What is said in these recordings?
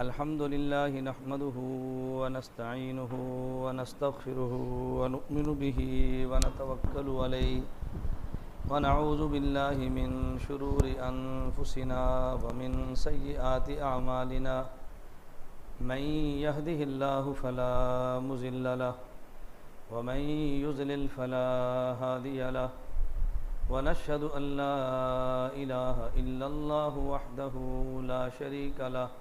अल्हम्दुलिल्लाहि नहमदुहु व नस्तईनुहु व नस्तगफिरुहु व नु'मिनु बिही व नतवक्कलु अलैहि व नऊज़ु बिल्लाहि मिन शुरूरि अनफुसिना व मिन सय्यिआति अअमालिना मन यहदिहिल्लाहु फला मुज़िल्ल लहु व मन युज़लिल फला हादिय लहु व नशहदु अन ला इलाहा इल्लल्लाहु वहदहु ला शरीक लहु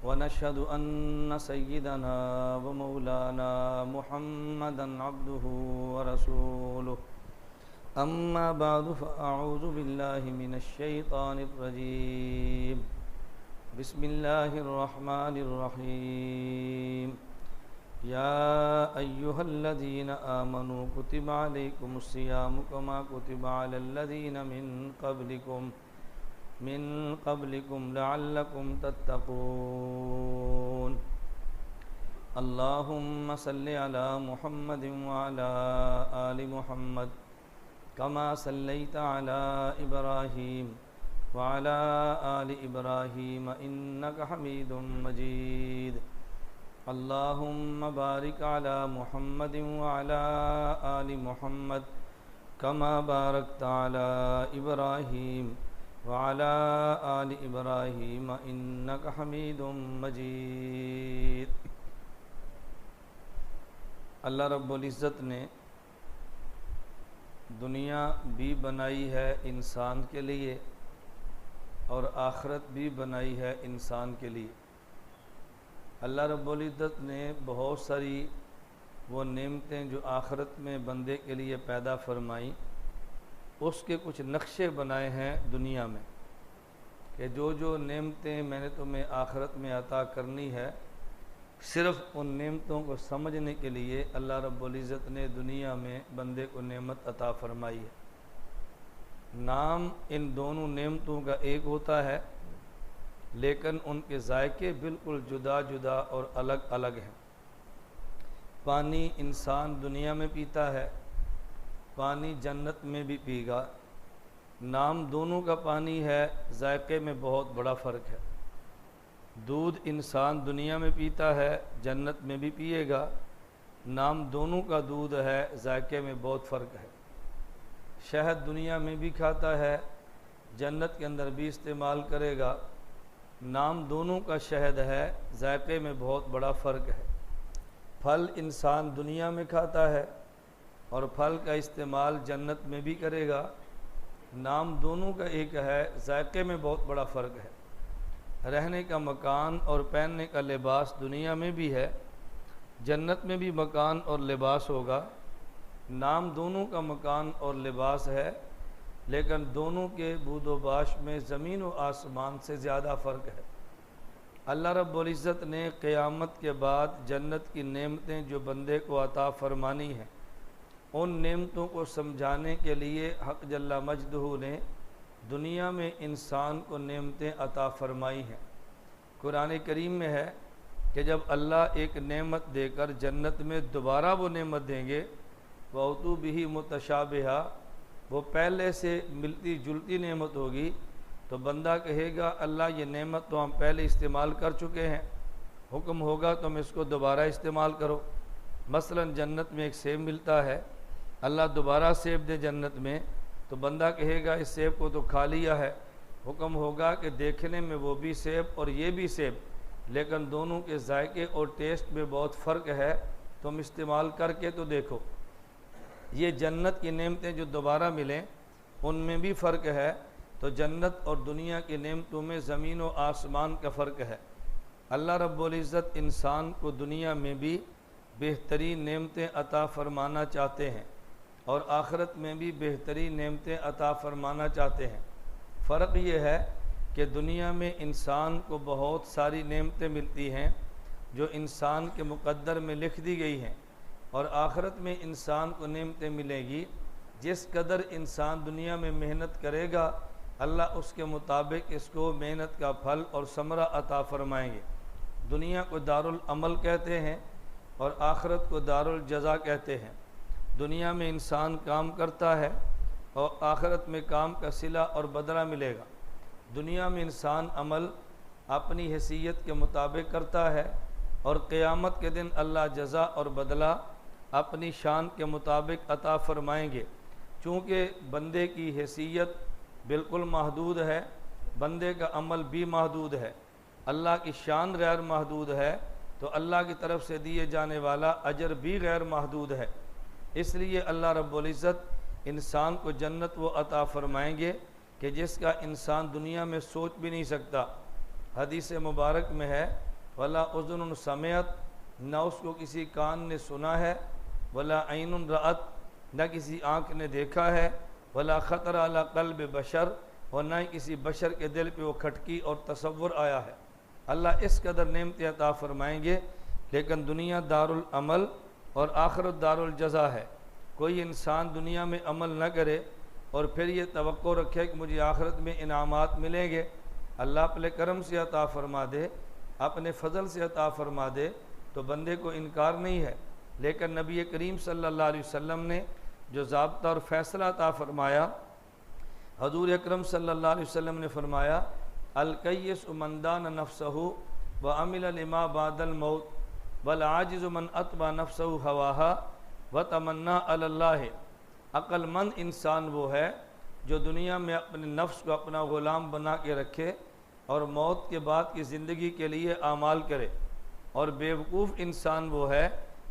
वनशहदु अन्न सय्यिदना व मौलाना मुहम्मदन अब्दुहु व रसूलुहु अम्मा बअदु फ़अऊज़ु बिल्लाहि मिनश शैतानिर रजीम बिस्मिल्लाहिर रहमानिर रहीम या अय्युहल्लज़ीना आमनू कुतिबा अलैकुमुस सियामु कमा कुतिबा अलल लज़ीना मिन क़ब्लिकुम लअल्लकुम तत्तक़ून अल्लाहुम्मा सल्लि अला मुहम्मदिन व अला आलि मुहम्मद कमा सल्लैता अला इब्राहीम व अला आलि इब्राहीम इन्नका हमीदुम मजीद अल्लाहुम्मा बारिक अला मुहम्मदिन व अला आलि मुहम्मद कमा बारकता अला इब्राहीम वाला आलि इब्राहीम इन्नका हमीदुम मजीद। अल्लाह रब्बुल इज़्ज़त ने दुनिया भी बनाई है इंसान के लिए और आखिरत भी बनाई है इंसान के लिए। अल्लाह रब्बुल इज़्ज़त ने बहुत सारी वो नेमतें जो आखिरत में बंदे के लिए पैदा फरमाई, उसके कुछ नक्शे बनाए हैं दुनिया में कि जो जो नेमतें मैंने तुम्हें आखिरत में अता करनी है, सिर्फ़ उन नेमतों को समझने के लिए अल्लाह रब्बुल इज़्ज़त ने दुनिया में बंदे को नेमत अता फरमाई है। नाम इन दोनों नेमतों का एक होता है, लेकिन उनके जायके बिल्कुल जुदा जुदा और अलग अलग हैं। पानी इंसान दुनिया में पीता है, पानी जन्नत में भी पीगा। नाम दोनों का पानी है, जायके में बहुत बड़ा फ़र्क है। दूध इंसान दुनिया में पीता है, जन्नत में भी पिएगा। नाम दोनों का दूध है, जायके में बहुत फ़र्क है। शहद दुनिया में भी खाता है, जन्नत के अंदर भी इस्तेमाल करेगा। नाम दोनों का शहद है, जायके में बहुत बड़ा फ़र्क है। फल इंसान दुनिया में खाता है और फल का इस्तेमाल जन्नत में भी करेगा। नाम दोनों का एक है, जायके में बहुत बड़ा फ़र्क है। रहने का मकान और पहनने का लिबास दुनिया में भी है, जन्नत में भी मकान और लिबास होगा। नाम दोनों का मकान और लिबास है, लेकिन दोनों के बूदोबाश में ज़मीन व आसमान से ज़्यादा फ़र्क है। अल्लाह रब्बुल इज़्ज़त ने क़यामत के बाद जन्नत की नेमतें जो बंदे को अता फरमानी हैं, उन नेमतों को समझाने के लिए हक़ जल्ला मजदहू ने दुनिया में इंसान को नेमतें अता फरमाई हैं। कुरान करीम में है कि जब अल्लाह एक नेमत देकर जन्नत में दोबारा वो नेमत देंगे, वउतू बिही मुतशाबिहा, वो पहले से मिलती जुलती नेमत होगी, तो बंदा कहेगा अल्लाह ये नेमत तो हम पहले इस्तेमाल कर चुके हैं, हुक्म होगा तो हम इसको दोबारा इस्तेमाल करो। मसलन जन्नत में एक सेब मिलता है, अल्लाह दोबारा सेब दे जन्नत में, तो बंदा कहेगा इस सेब को तो खा लिया है। हुक्म होगा कि देखने में वो भी सेब और ये भी सेब, लेकिन दोनों के जायके और टेस्ट में बहुत फ़र्क है, तुम इस्तेमाल करके तो देखो। ये जन्नत की नेमतें जो दोबारा मिलें, उनमें भी फ़र्क है। तो जन्नत और दुनिया की नेमतों में ज़मीन व आसमान का फ़र्क है। अल्लाह रब्बुल इज़्ज़त इंसान को दुनिया में भी बेहतरीन नेमतें अता फ़रमाना चाहते हैं और आखिरत में भी बेहतरीन नेमतें अता फ़रमाना चाहते हैं। फ़र्क ये है कि दुनिया में इंसान को बहुत सारी नेमतें मिलती हैं जो इंसान के मुक़द्दर में लिख दी गई हैं, और आखिरत में इंसान को नेमतें मिलेगी। जिस कदर इंसान दुनिया में मेहनत करेगा, अल्लाह उसके मुताबिक इसको मेहनत का फल और समरा अता फ़रमाएंगे। दुनिया को दारुल अमल कहते हैं और आखिरत को दारुल जज़ा कहते हैं। दुनिया में इंसान काम करता है और आखिरत में काम का सिला और बदला मिलेगा। दुनिया में इंसान अमल अपनी हैसियत के मुताबिक करता है और क़यामत के दिन अल्लाह जज़ा और बदला अपनी शान के मुताबिक अता फ़रमाएंगे। चूँकि बंदे की हैसियत बिल्कुल महदूद है, बंदे का अमल भी महदूद है, अल्लाह की शान गैर महदूद है, तो अल्लाह की तरफ से दिए जाने वाला अजर भी गैर महदूद है। इसलिए अल्लाह रब्बुल इज़्ज़त इंसान को जन्नत वो अता फ़रमाएंगे कि जिसका इंसान दुनिया में सोच भी नहीं सकता। हदीस मुबारक में है, वला उज़ुन समिअत, न उसको किसी कान ने सुना है, वला ऐनुन रअत, न किसी आँख ने देखा है, वला ख़तर अला क़ल्ब बशर, और न ही किसी बशर के दिल पे वो खटकी और तसव्वुर आया है। अल्लाह इस कदर नेमतें अता फ़रमाएंगे, लेकिन दुनिया दारुल अमल और आखिरत दारुल जज़ा है। कोई इंसान दुनिया में अमल न करे और फिर ये तवक्को रखे कि मुझे आखिरत में इनामात मिलेंगे, अल्लाह अपने करम से अता फ़रमा दे, अपने फ़ज़ल से अता फ़रमा दे, तो बंदे को इनकार नहीं है। लेकिन नबी करीम सल्लल्लाहु अलैहि वसल्लम ने जो ज़ाब्ता और फ़ैसला अता फ़रमाया, हज़ूर अकरम सल्लल्लाहु अलैहि वसल्लम ने फ़रमाया, अल-कय्यिस मन दान नफ्सहु व अमिल लिमा बादल मौत वल आजिज़ु मन अतबा नफ्सहु हवाहा व तमन्ना अलल्लाह। अक्लमंद इंसान वो है जो दुनिया में अपने नफ्स को अपना ग़ुलाम बना के रखे और मौत के बाद की ज़िंदगी के लिए आमाल करे, और बेवकूफ़ इंसान वो है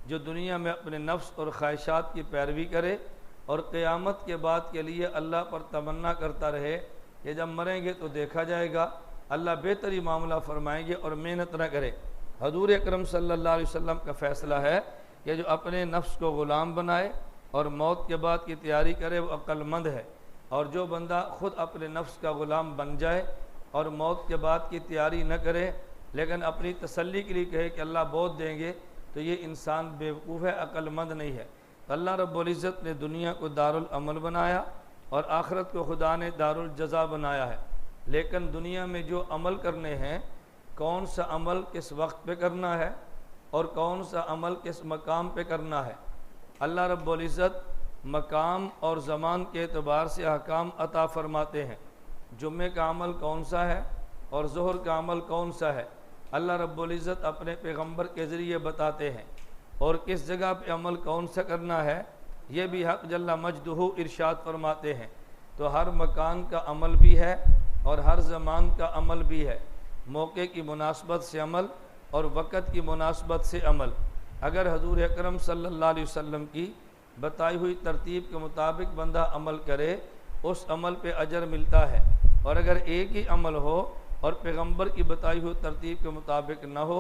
जो दुनिया में अपने नफ्स और ख्वाहिशात की पैरवी करे और क़यामत के बाद के लिए अल्लाह पर तमन्ना करता रहे कि जब मरेंगे तो देखा जाएगा, अल्लाह बेहतरी मामला फ़रमाएंगे, और मेहनत न करे। हज़ूर अकरम सल्लल्लाहु अलैहि वसल्लम का फ़ैसला है कि जो अपने नफ्स को ग़ुलाम बनाए और मौत के बाद की तैयारी करे वो अक्लमंद है, और जो बंदा ख़ुद अपने नफ्स का ग़ुलाम बन जाए और मौत के बाद की तैयारी न करे लेकिन अपनी तसल्ली के लिए कहे कि अल्लाह बहुत देंगे, तो ये इंसान बेवकूफ़ है, अक्लमंद नहीं है। अल्लाह रब्बुल इज़्ज़त ने दुनिया को दारुल अमल बनाया और आखिरत को खुदा ने दारुल जज़ा बनाया है। लेकिन दुनिया में जो अमल करने हैं, कौन सा अमल किस वक्त पे करना है और कौन सा अमल किस मकाम पे करना है, अल्लाह रब्बुल इज़्ज़त मकाम और ज़मान के एतबार से अहकाम अता फ़रमाते हैं। जुम्मे का अमल कौन सा है और ज़ोहर का अमल कौन सा है, अल्लाह रब्बुल इज़्ज़त अपने पैगम्बर के ज़रिए बताते हैं, और किस जगह पे अमल कौन सा करना है ये भी हक़ जल्ला मजदहू इरशाद फरमाते हैं। तो हर मकान का अमल भी है और हर ज़मान का अमल भी है, मौके की मुनासबत से अमल और वक़्त की मुनासबत से अमल। अगर हज़ूर अकरम सल्लल्लाहु अलैहि वसल्लम की बताई हुई तरतीब के मुताबिक बंदा अमल करे, उस अमल पे अजर मिलता है, और अगर एक ही अमल हो और पैगम्बर की बताई हुई तरतीब के मुताबिक न हो,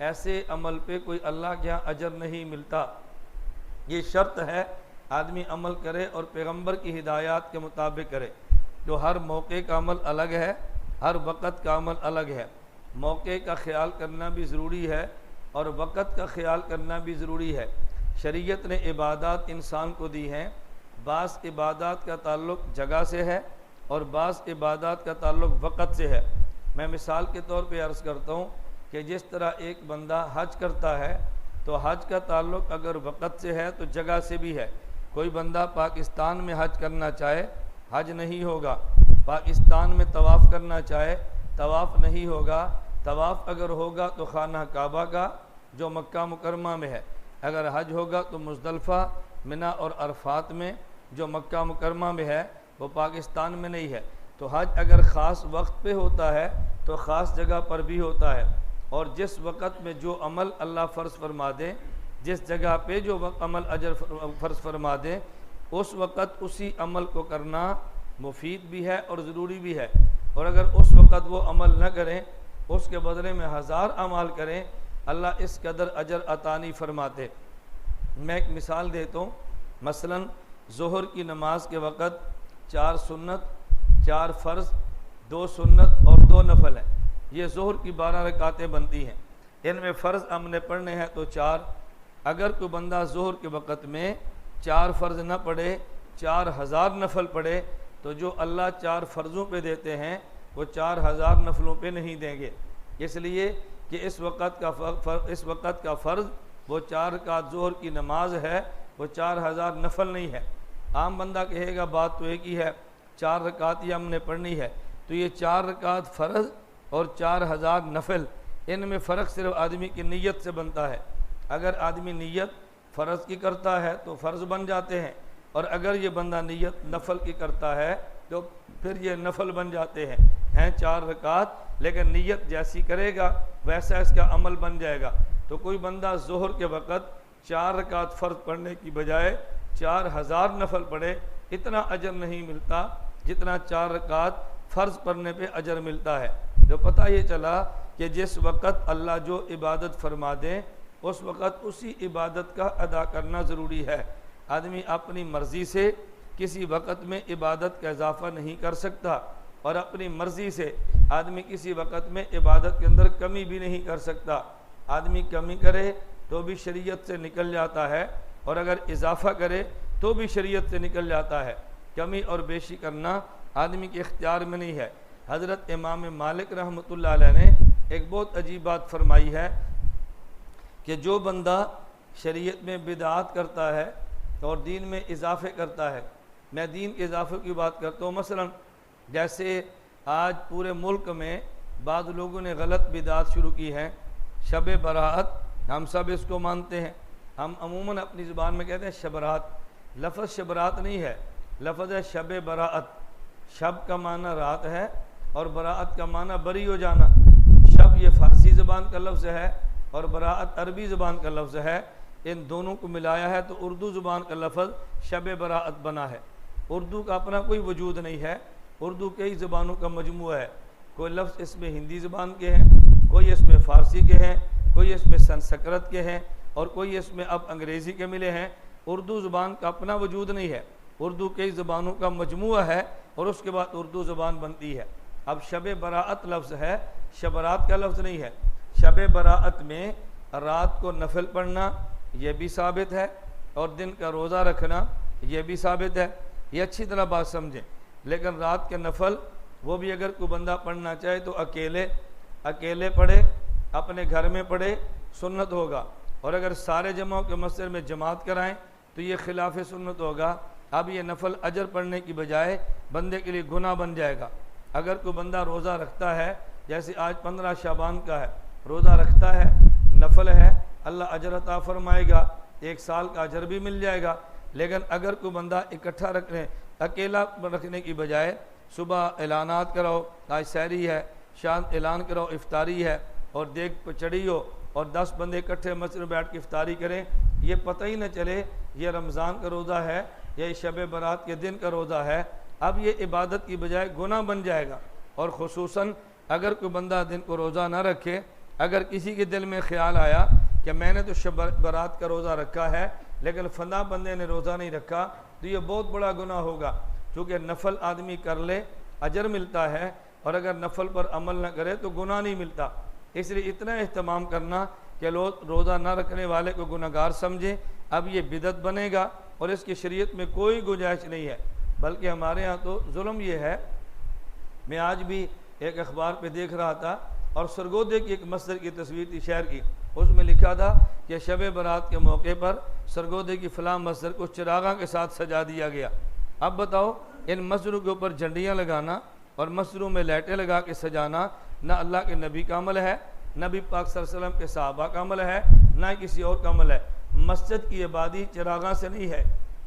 ऐसे अमल पे कोई अल्लाह के यहाँ अजर नहीं मिलता। ये शर्त है आदमी अमल करे और पैगम्बर की हिदायत के मुताबिक करे। जो हर मौके का अमल अलग है, हर वक़्त का अमल अलग है। मौके का ख्याल करना भी ज़रूरी है और वक़्त का ख्याल करना भी ज़रूरी है। शरीयत ने इबादत इंसान को दी हैं, बाज़ इबादत का ताल्लुक़ जगह से है और बाज़ इबादत का ताल्लुक़ वक़्त से है। मैं मिसाल के तौर पे अर्ज़ करता हूँ कि जिस तरह एक बंदा हज करता है तो हज का ताल्लुक़ अगर वक़्त से है तो जगह से भी है। कोई बंदा पाकिस्तान में हज करना चाहे, हज नहीं होगा। पाकिस्तान में तवाफ़ करना चाहे, तवाफ़ नहीं होगा। तवाफ़ अगर होगा तो खाना काबा का जो मक्का मुकरमा में है, अगर हज होगा तो मुज़दलिफ़ा, मिना और अरफात में जो मक्का मुकरमा में है, वो पाकिस्तान में नहीं है। तो हज अगर ख़ास वक्त पे होता है तो ख़ास जगह पर भी होता है, और जिस वक़्त में जो अमल अल्लाह फ़र्ज़ फरमा दे, जिस जगह पे जो अमल अजर फ़र्ज़ फरमा दे, उस वक़्त उसी अमल को करना मुफीद भी है और ज़रूरी भी है। और अगर उस वक़्त वो अमल न करें, उसके बदले में हज़ार अमाल करें, अल्लाह इस कदर अजर अता नहीं फरमाते। मैं एक मिसाल देता हूँ। मसलन ज़ोहर की नमाज के वक़्त 4 सुन्नत, 4 फ़र्ज़, 2 सुन्नत और 2 नफल हैं। ये ज़ोहर की 12 रकातें बनती हैं। इनमें फ़र्ज़ हमने पढ़ने हैं तो 4। अगर कोई बंदा ज़ोहर के वक़्त में 4 फ़र्ज़ न पढ़े, 4000 नफल पढ़े, तो जो अल्लाह 4 फ़र्ज़ों पे देते हैं वो 4000 नफलों पे नहीं देंगे। इसलिए कि इस वक़्त का फ़र्ज़ वो 4 रकात ज़ोहर की नमाज है, वो 4000 नफल नहीं है। आम बंदा कहेगा बात तो एक ही है, 4 रकात ही हमने पढ़नी है, तो ये 4 रकात फ़र्ज़ और 4000 नफल। इनमें फ़र्क सिर्फ आदमी की नीयत से बनता है। अगर आदमी नीयत फ़र्ज़ की करता है तो फ़र्ज़ बन जाते हैं, और अगर ये बंदा नीयत नफल की करता है तो फिर ये नफल बन जाते हैं 4 रकात, लेकिन नीयत जैसी करेगा वैसा इसका अमल बन जाएगा। तो कोई बंदा ज़ोहर के वक़्त 4 रकात फ़र्ज़ पढ़ने की बजाय 4000 नफल पढ़े, इतना अजर नहीं मिलता जितना 4 रकात फ़र्ज़ पढ़ने पे अजर मिलता है। तो पता ये चला कि जिस वक़्त अल्लाह जो इबादत फरमा दें उस वक़्त उसी इबादत का अदा करना ज़रूरी है। आदमी अपनी मर्ज़ी से किसी वक़्त में इबादत का इजाफ़ा नहीं कर सकता, और अपनी मर्ज़ी से आदमी किसी वक़्त में इबादत के अंदर कमी भी नहीं कर सकता। आदमी कमी करे तो भी शरीयत से निकल जाता है, और अगर इजाफ़ा करे तो भी शरीयत से निकल जाता है। कमी और बेशी करना आदमी के इख्तियार में नहीं है। हज़रत इमाम मालिक रहमतुल्लाह अलैह ने एक बहुत अजीब बात फरमाई है कि जो बंदा शरीयत में बिदआत करता है और दीन में इजाफ़े करता है, मैं दीन के इजाफ़े की बात करता हूँ। मसलन जैसे आज पूरे मुल्क में बाद लोगों ने गलत बिदआत शुरू की है। शब बरात हम सब इसको मानते हैं, हम अमूमन अपनी ज़ुबान में कहते हैं शबरात। लफ्ज़ शबरात नहीं है, लफ्ज़ है शब बरात। शब का माना रात है और बरात का माना बरी हो जाना। शब ये फ़ारसी ज़बान का लफ्ज़ है और बरात अरबी ज़बान का लफ्ज़ है। इन दोनों को मिलाया है तो उर्दू ज़ुबान का लफ्ज़ शब बरात बना है। उर्दू का अपना कोई वजूद नहीं है, उर्दू कई ज़बानों का मजमूआ है। कोई लफ्ज़ इसमें हिंदी ज़बान के हैं, कोई इसमें फ़ारसी के हैं, कोई इसमें संस्कृत के हैं, और कोई इसमें अब अंग्रेज़ी के मिले हैं। उर्दू ज़बान का अपना वजूद नहीं है, उर्दू कई ज़बानों का मजमूआ है और उसके बाद उर्दू ज़बान बनती है। अब शब बरात लफ्ज़ है, शबरात का लफ्ज़ नहीं है। शब बरात में रात को नफल पढ़ना यह भी साबित है, और दिन का रोज़ा रखना यह भी साबित है। ये अच्छी तरह बात समझें। लेकिन रात के नफल वो भी अगर कोई बंदा पढ़ना चाहे तो अकेले पढ़े, अपने घर में पढ़े, सुन्नत होगा। और अगर सारे जमाओं के मस्जिद में जमात कराएं तो ये खिलाफ सुन्नत होगा। अब ये नफल अजर पढ़ने की बजाय बंदे के लिए गुनाह बन जाएगा। अगर कोई बंदा रोज़ा रखता है, जैसे आज 15 शाबान का है, रोज़ा रखता है, नफल है, अल्लाह अजर अता फरमाएगा, 1 साल का अजर भी मिल जाएगा। लेकिन अगर कोई बंदा इकट्ठा रखने अकेला रखने की बजाय सुबह ऐलानात कराओ आज सहरी है, शाम ऐलान कराओ इफ्तारी है, और देख पर चढ़ी हो और 10 बंदे इकट्ठे मस्जिद में बैठ के इफ्तारी करें, ये पता ही न चले ये रमज़ान का रोज़ा है या शब बरात के दिन का रोज़ा है। अब ये इबादत की बजाय गुनाह बन जाएगा। और ख़ुसूसन अगर कोई बंदा दिन को रोज़ा ना रखे, अगर किसी के दिल में ख्याल आया कि मैंने तो शब बरात का रोज़ा रखा है लेकिन फना बंदे ने रोज़ा नहीं रखा, तो ये बहुत बड़ा गुनाह होगा। क्योंकि नफल आदमी कर ले अजर मिलता है, और अगर नफल पर अमल न करे तो गुनाह नहीं मिलता। इसलिए इतना एहतमाम करना कि लोग रोज़ा ना रखने वाले को गुनहगार समझें। अब ये बिदत बनेगा और इसकी शरीयत में कोई गुंजाइश नहीं है। बल्कि हमारे यहाँ तो जुल्म ये है, मैं आज भी एक अखबार पे देख रहा था और सरगोदे की एक मस्जिद की तस्वीर थी शहर की, उसमें लिखा था कि शब बरात के मौके पर सरगोदे की फ़लाँ मस्जिद को चिरागा के साथ सजा दिया गया। अब बताओ, इन मस्जिदों के ऊपर झंडियाँ लगाना और मस्जिदों में लाइटें लगा के सजाना ना अल्लाह के नबी का अमल है, नबी पाक सल्लल्लाहु अलैहि वसल्लम के सहाबा का अमल है, ना किसी और का अमल है। मस्जिद की आबादी चिरागा से नहीं है,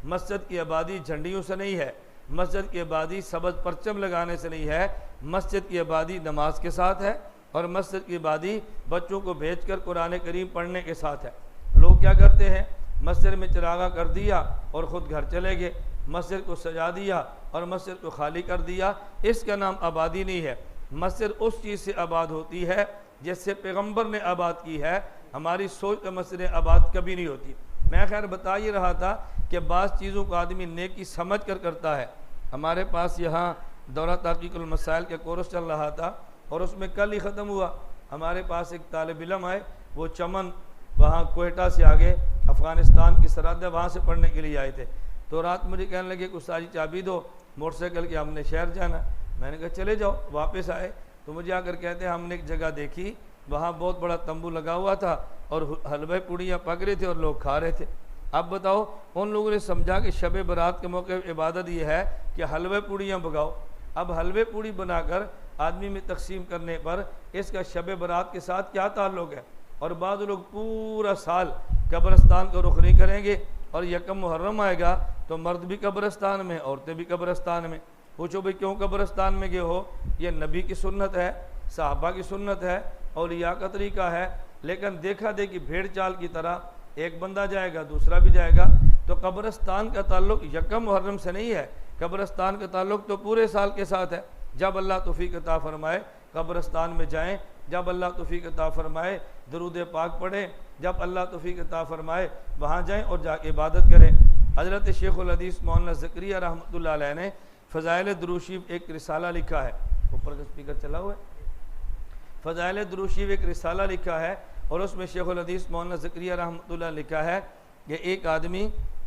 मस्जिद की आबादी झंडियों से नहीं है, मस्जिद की आबादी सबज परचम लगाने से नहीं है। मस्जिद की आबादी नमाज के साथ है, और मस्जिद की आबादी बच्चों को भेजकर कुरान करीम पढ़ने के साथ है। लोग क्या करते हैं, मस्जिद में चिरागा कर दिया और ख़ुद घर चले गए, मस्जिद को सजा दिया और मस्जिद को खाली कर दिया। इसका नाम आबादी नहीं है। मस्जिद उस चीज़ से आबाद होती है जिससे पैगम्बर ने आबाद की है। हमारी सोच में मस्जिद आबाद कभी नहीं होती। मैं खैर बता ही रहा था कि बाज़ चीज़ों को आदमी नेकी समझ कर करता है। हमारे पास यहाँ दौरा तहक़ीक़ुल मसाइल के कोर्स चल रहा था और उसमें कल ही ख़त्म हुआ। हमारे पास एक तालिब इल्म आए, वो चमन वहाँ कोयटा से आगे अफ़गानिस्तान की सरहद है, वहाँ से पढ़ने के लिए आए थे। तो रात मुझे कहने लगे कि उस्ताद जी चाबी दो मोटरसाइकिल की, हमने शहर जाना। मैंने कहा चले जाओ। वापस आए तो मुझे आकर कहते हैं हमने एक जगह देखी, वहाँ बहुत बड़ा तंबू लगा हुआ था और हलवे पूड़ियाँ पक रहे थे और लोग खा रहे थे। अब बताओ, उन लोगों ने समझा कि शब बरात के मौके पर इबादत ये है कि हलवे पूड़ियाँ पकाओ। अब हलवे पूड़ी बनाकर आदमी में तकसीम करने पर इसका शब बरात के साथ क्या ताल्लुक़ है। और बाद लोग पूरा साल कब्रिस्तान का रुख नहीं करेंगे और यकम मुहर्रम आएगा तो मर्द भी कब्रिस्तान में, औरतें भी कब्रिस्तान में। पूछो भाई क्यों कब्रिस्तान में गए हो? ये नबी की सुन्नत है, साहबा की सुन्नत है, औलिया का तरीका है। लेकिन देखा देखी भेड़ चाल की तरह एक बंदा जाएगा दूसरा भी जाएगा। तो कब्रिस्तान का ताल्लुक यकम मुहर्रम से नहीं है, कब्रिस्तान का ताल्लुक तो पूरे साल के साथ है। जब अल्लाह तौफीक अता फरमाए कब्रिस्तान में जाएं, जब अल्लाह तौफीक अता फरमाए दरूद पाक पढ़ें, जब अल्लाह तौफीक अता फरमाए वहाँ जाएं और जाके इबादत करें। हज़रत शेखुल हदीस मौलाना ज़करिया रहमतुल्लाह अलैह ने फ़ज़ाइल दुरूद शरीफ एक रिसाला लिखा है, ऊपर का स्पीकर चला हुआ है। फ़ज़ाइल दुरूद शरीफ एक रिसाला लिखा है और उसमें शेखुल हदीस मौलाना ज़करिया रहमतुल्लाह लिखा है कि एक आदमी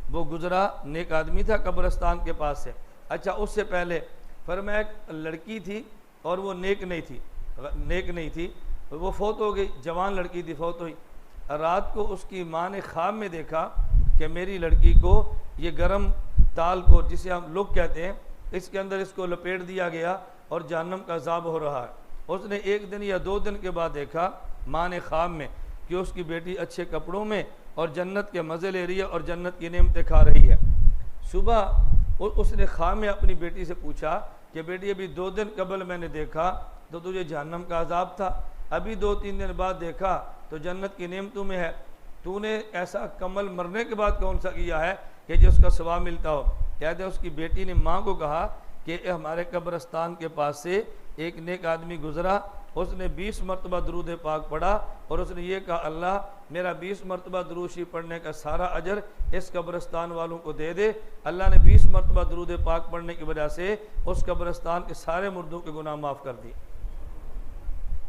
वो गुज़रा, नेक आदमी था कब्रिस्तान के पास से। अच्छा, उससे पहले फरमाया एक लड़की थी और वो नेक नहीं थी, वो फौत हो गई, जवान लड़की थी, फौत हुई। रात को उसकी माँ ने ख्वाब में देखा कि मेरी लड़की को ये गरम ताल को, जिसे हम लोग कहते हैं, इसके अंदर इसको लपेट दिया गया और जहन्नम का अज़ाब हो रहा है। उसने एक दिन या 2 दिन के बाद देखा माँ ने ख्वाब में कि उसकी बेटी अच्छे कपड़ों में और जन्नत के मज़े ले रही है और जन्नत की नेमतें खा रही है। सुबह उसने ख्वाब में अपनी बेटी से पूछा कि बेटी अभी 2 दिन कबल मैंने देखा तो तुझे जहन्नम का अज़ाब था, अभी 2-3 दिन बाद देखा तो जन्नत की नेमतों में है। तूने ऐसा कमल मरने के बाद कौन सा किया है कि जो उसका सवाब मिलता हो? कहते उसकी बेटी ने माँ को कहा कि हमारे कब्रिस्तान के पास से एक नेक आदमी गुजरा, उसने 20 मरतबा दरूद पाक पढ़ा और उसने ये कहा अल्लाह मेरा 20 मरतबा दरूद शरीफ पढ़ने का सारा अजर इस कब्रिस्तान वालों को दे दे। अल्लाह ने 20 मरतबा दरूद पाक पढ़ने की वजह से उस कब्रिस्तान के सारे मुर्दों के गुनाह माफ़ कर दिए।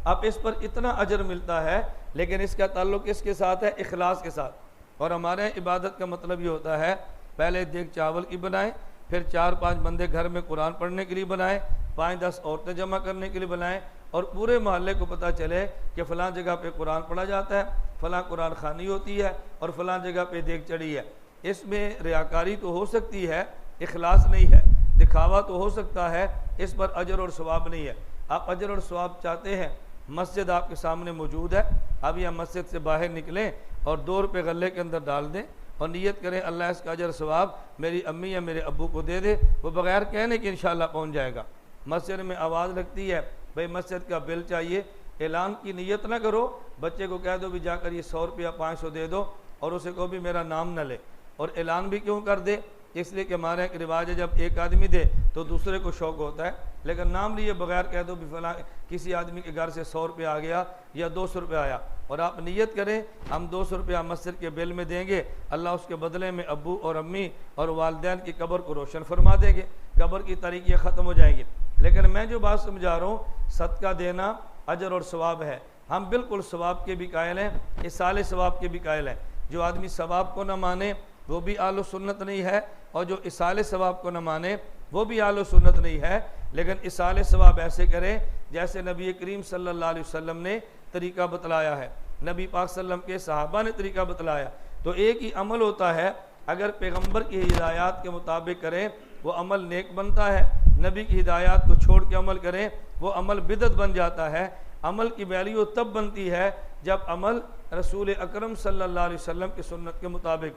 अब इस पर इतना अजर मिलता है, लेकिन इसका ताल्लुक इसके साथ है, इखलास के साथ। और हमारे इबादत का मतलब ये होता है पहले देग चावल की बनाएं, फिर 4-5 बंदे घर में कुरान पढ़ने के लिए बनाएं, 5-10 औरतें जमा करने के लिए बनाएं और पूरे मोहल्ले को पता चले कि फ़लाँ जगह पे कुरान पढ़ा जाता है, फ़लाँ कुरान खानी होती है और फ़लाँ जगह पे देग चढ़ी है। इसमें रियाकारी तो हो सकती है, इखलास नहीं है, दिखावा तो हो सकता है, इस पर अजर और सवाब नहीं है। आप अजर और सवाब चाहते हैं, मस्जिद आपके सामने मौजूद है, अब यह मस्जिद से बाहर निकलें और 2 रुपये गले के अंदर डाल दें और नियत करें अल्लाह इसका अजर सवाब मेरी अम्मी या मेरे अब्बू को दे दे। वो बगैर कहने कि इंशाअल्लाह पहुँच जाएगा। मस्जिद में आवाज़ लगती है भाई मस्जिद का बिल चाहिए, ऐलान की नियत ना करो, बच्चे को कह दो भी जाकर ये 100 रुपया 500 दे दो और उसे को भी मेरा नाम न ले। और ऐलान भी क्यों कर दे? इसलिए कि हमारा एक रिवाज है जब एक आदमी दे तो दूसरे को शौक होता है, लेकिन नाम लिए बगैर कह दो भी फला किसी आदमी के घर से 100 रुपया आ गया या 200 रुपया आया और आप नियत करें हम 200 रुपया मस्जिद के बिल में देंगे, अल्लाह उसके बदले में अब्बू और अम्मी और वालदैन की कब्र को रोशन फरमा देंगे, कब्र की तारीखियाँ ख़त्म हो जाएंगी। लेकिन मैं जो बात समझा रहा हूँ सदका देना अजर और सवाब है, हम बिल्कुल सवाब के भी कायल हैं, इसाले सवाब के भी कायल हैं। जो आदमी सवाब को न माने वो भी आलो सुन्नत नहीं है और जो इसाले सवाब को न माने वो भी आलो सुन्नत नहीं है। लेकिन इसाले सवाब ऐसे करें जैसे नबी करीम सल्लल्लाहु अलैहि वसल्लम ने तरीका बतलाया है, नबी पाक सल्लम के सहाबा ने तरीका बतलाया। तो एक ही अमल होता है, अगर पैगम्बर की हिदायत के मुताबिक करें वो अमल नेक बनता है, नबी की हिदायत को छोड़ के अमल करें वो अमल बिदअत बन जाता है। अमल की वैल्यू तब बनती है जब अमल रसूल अकरम सल्लल्लाहु अलैहि वसल्लम की सुन्नत के मुताबिक।